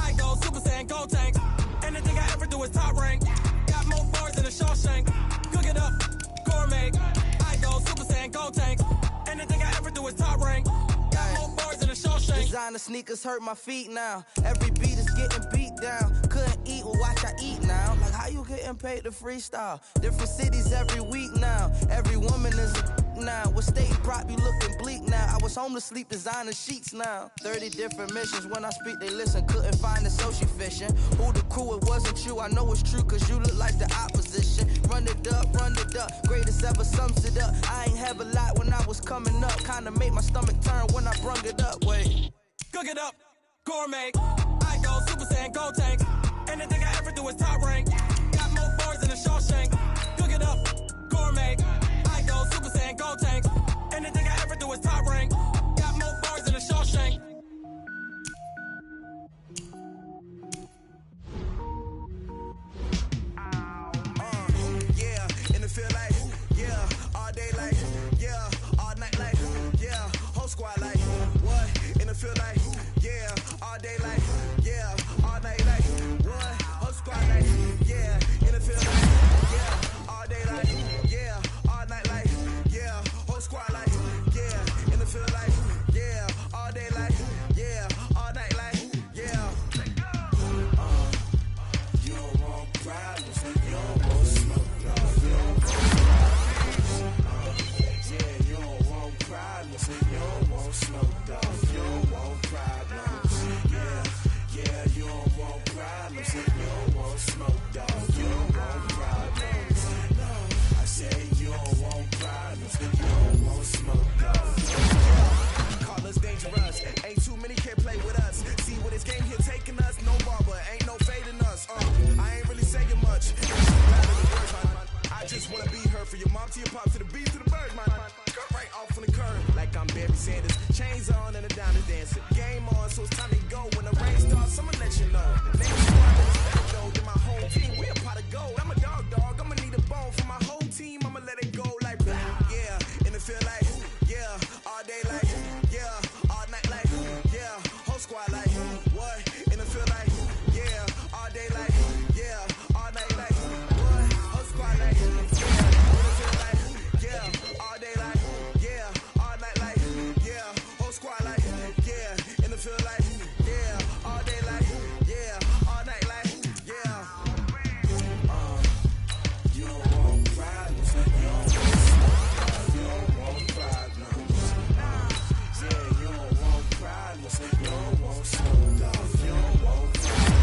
Speaker 13: I go Super Saiyan, gold tank. Anything I ever do is top rank. Got more bars than a Shawshank. Cook it up, gourmet. I go Super Saiyan, gold tank. Anything I ever do is top rank.
Speaker 17: Designer sneakers hurt my feet now. Every beat is getting beat down. Couldn't eat, well watch I eat now. Like how you getting paid to freestyle? Different cities every week now. Every woman is a now. With state prop, you looking bleak now. I was home to sleep, designer sheets now. 30 different missions. When I speak, they listen. Couldn't find it, so she fishing. Who the crew? It wasn't you. I know it's true, cause you look like the opposition. Run it up. Greatest ever sums it up. I ain't have a lot when I was coming up. Kinda made my stomach turn when I brung it up. Wait.
Speaker 13: Cook it up, gourmet. I go Super Saiyan, gold tank. Anything I ever do is top rank. Got more bars than a Shawshank. Cook it up, gourmet. I go Super Saiyan, gold tank. Anything I ever do is top rank. Got more bars than a Shawshank.
Speaker 15: Yeah, in the field like, yeah, all day like, yeah, all night like, yeah, whole squad like, what? In the field like, yeah, all day like, yeah, all night like, what? Whole squad like, yeah, in the field like, yeah, all day like, yeah, all night like, yeah, whole squad like, yeah, in the field like, yeah, all day like, yeah, all night like, yeah. You don't want problems, you don't want smoke. Yeah, you don't want problems. You don't want smoke, dog. You don't want problems. Yeah, you don't want problems. You don't want smoke, dog. You don't want problems. No, I said you don't want problems. You don't want smoke, dog. Call us dangerous. Ain't too many can play with us. See what this game here taking us. No barber, ain't no fading us. I ain't really saying much. I just wanna be her for your mom to your pop to the beat to the bird, man. Cut right off on the curb, like I'm Barry Sanders. Chains on and a diamond dancing. Game on, so it's time to go. When the rain starts, I'ma let you know. Name is squad, let go. Then my whole team, we a pot of gold. I'm a dog. I'ma need a bone for my whole team. I'ma let it go like blah. Yeah, in the field like, yeah, all day like, yeah, all night like, yeah, whole squad like, what? In the field like, yeah, all day like, yeah, all night like, what? Whole squad like, yeah, in the field like, yeah, all day like, yeah, all night like, yeah, whole squad like, yeah, in the field like, yeah, all day like, yeah, all night like, yeah. You don't want problems, you don't want smoke, you don't want problems. Yeah, you don't want problems, you don't want smoke, dog. You don't want problems.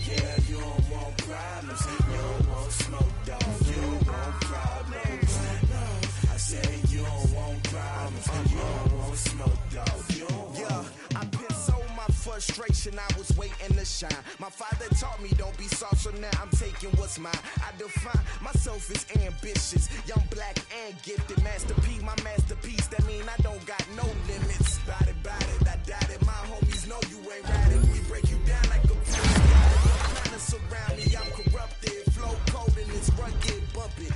Speaker 15: Yeah, you don't want problems, you don't want smoke, dog. You don't want problems. No, I said you don't want problems, you don't want smoke, dog. You don't want. Yeah, I've been so my frustration, I was waiting to shine. My father taught me don't be soft, so now I'm taking what's mine. I define myself as ambitious, young, black, and gifted. Masterpiece, my masterpiece, that mean I don't got no limits. Bout it, I doubt it. My homies know you ain't riding. We break you down like a planets surround me, I'm corrupted. Flow cold and it's rugged, bump it.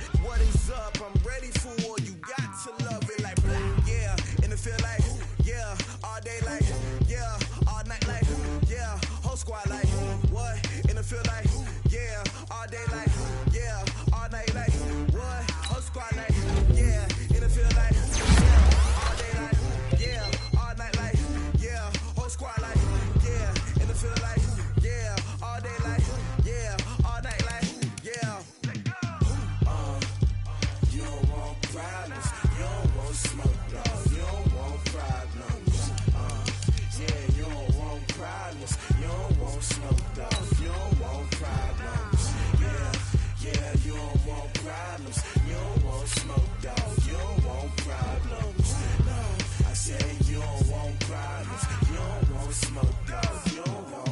Speaker 6: problems. You don't want smoke, dog. You don't want.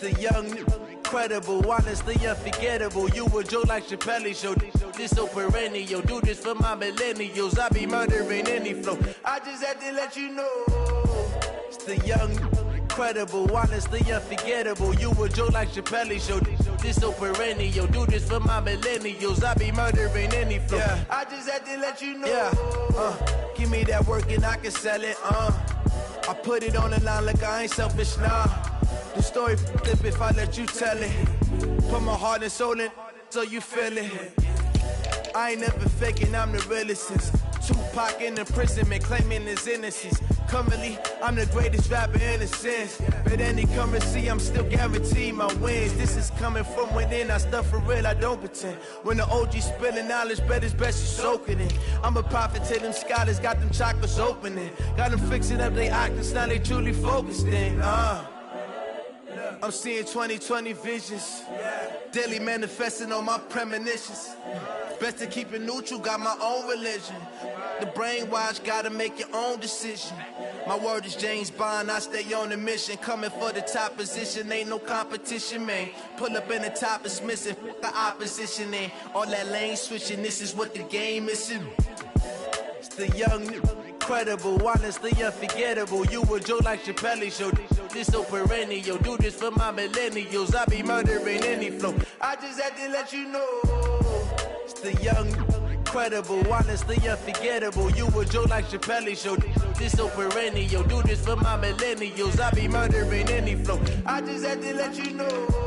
Speaker 15: The young, incredible, honestly unforgettable. You a joke like Chappelle Show. This so perennial. Do this for my millennials. I be murdering any flow. I just had to let you know. It's the young, incredible, honestly unforgettable. You a joke like Chappelle Show. This so perennial. Do this for my millennials. I be murdering any flow. Yeah. I just had to let you know. Yeah. Give me that work and I can sell it. I put it on the line like I ain't selfish, nah. The story flip if I let you tell it. Put my heart and soul in so you feel it. I ain't never faking, I'm the realest since Tupac in imprisonment, claiming his innocence. Currently, I'm the greatest rapper in a sense. But any currency, I'm still guaranteed my wins. This is coming from within, I stuff for real, I don't pretend. When the OG spilling knowledge, bet it's best you soak it in. I'm a prophet to them scholars, got them chakras opening. Got them fixing up they octaves, now they truly focused in. I'm seeing 2020 visions, daily manifesting on my premonitions. Best to keep it neutral, got my own religion. The brainwash, gotta make your own decision. My word is James Bond, I stay on a mission. Coming for the top position, ain't no competition, man. Pull up in the top is missing, the opposition in. All that lane switching, this is what the game is. It's the young, incredible, honestly unforgettable. You a joke like Chappelle Show. This so perennial. Do this for my millennials. I be murdering any flow. I just had to let you know. It's the young, incredible, honestly unforgettable. You a joke like Chappelle Show. This so perennial. Do this for my millennials. I be murdering any flow. I just had to let you know.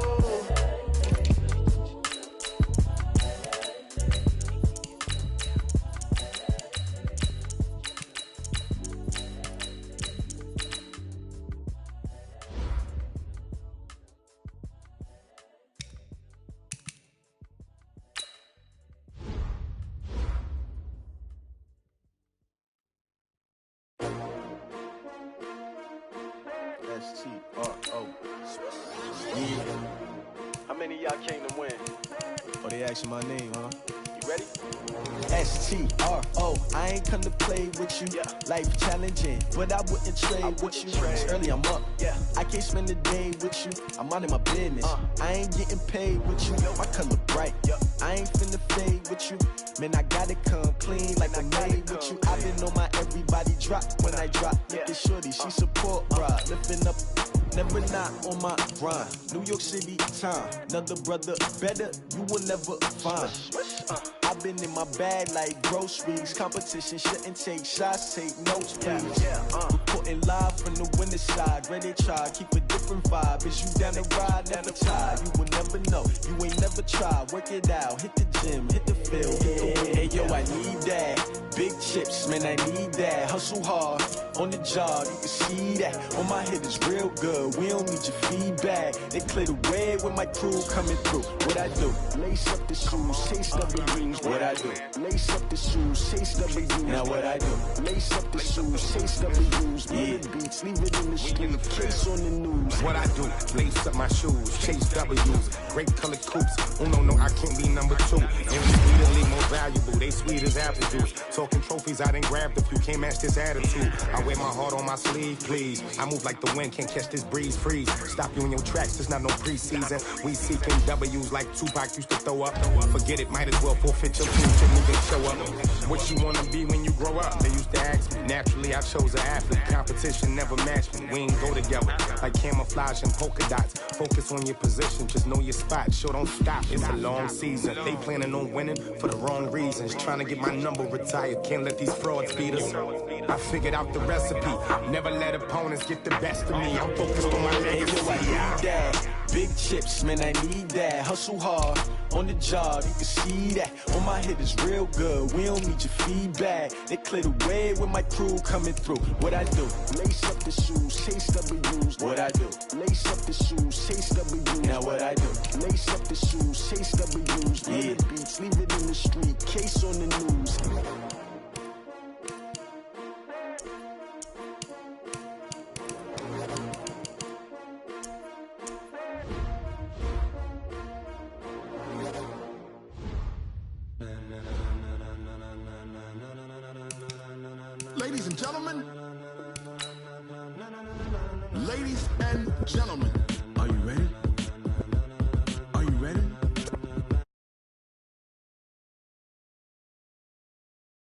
Speaker 6: S-T-R-O.
Speaker 15: How many of y'all came to win?
Speaker 6: Oh, they asking my name, huh?
Speaker 15: You ready?
Speaker 6: S-T-R-O. I ain't come to play with you. Life challenging, but I wouldn't trade with you. It's early, I'm up. I can't spend the day with you. I'm minding my business. I ain't getting paid with you. My color bright. I ain't finna fade with you. Man, I gotta come clean like I made with you. I've been on my everybody drop when I drop. Look at shorty, she support ride. Lifting up, never not on my grind. New York City time. Another brother better, you will never find. I've been in my bag like groceries. Competition shouldn't take shots, take notes, please. Reporting live from the winter side. Ready to try, keep a different vibe. Is you down the ride, never tired. You will never know, you ain't never tried. Work it out, hit the gym, hit the field, hit the wind. Hey yo, I need that. Big chips, man, I need that. Hustle hard, on the job, you can see that. On my head is real good, we don't need your feedback. They clear the way with my crew coming through. What I do? Lace up the shoes, chase W's. What I do? Lace up the shoes, chase W's. Now what I do? Lace up the shoes, chase W's. Murder beats, leave it in the street, case on the news.
Speaker 19: What I do? Lace up my shoes, chase W's. Great colored coops, oh no, I can't be number two. And we sweetly more valuable, they sweet as apple juice. Talking trophies, I done grabbed a few, can't match this attitude. I wear my heart on my sleeve, please. I move like the wind, can't catch this breeze, freeze. Stop you in your tracks, there's not no preseason. We seeking W's like Tupac used to throw up. Forget it, might as well forfeit your team, shouldn't even show up. What you wanna be when you grow up? They used to ask me. Naturally, I chose an athlete. Competition never matched me. We ain't go together like camouflage and polka dots. Focus on your position, just know your spot. Sure, don't stop. It's a long season. They planning on winning for the wrong reasons. Trying to get my number retired. Can't let these frauds beat us. I figured out the recipe. Never let opponents get the best of me. I'm focused on my legacy.
Speaker 20: Big chips, man, I need that. Hustle hard on the job, you can see that. On my head is real good, we don't need your feedback. They clear the way with my crew coming through. What I do? Lace up the shoes, chase W's. What I do? Lace up the shoes, chase W's. Now what I do? Lace up the shoes, chase W's. Yeah. Beats, leave it in the street, case on the news.
Speaker 6: Ladies and gentlemen, ladies and gentlemen, are you ready?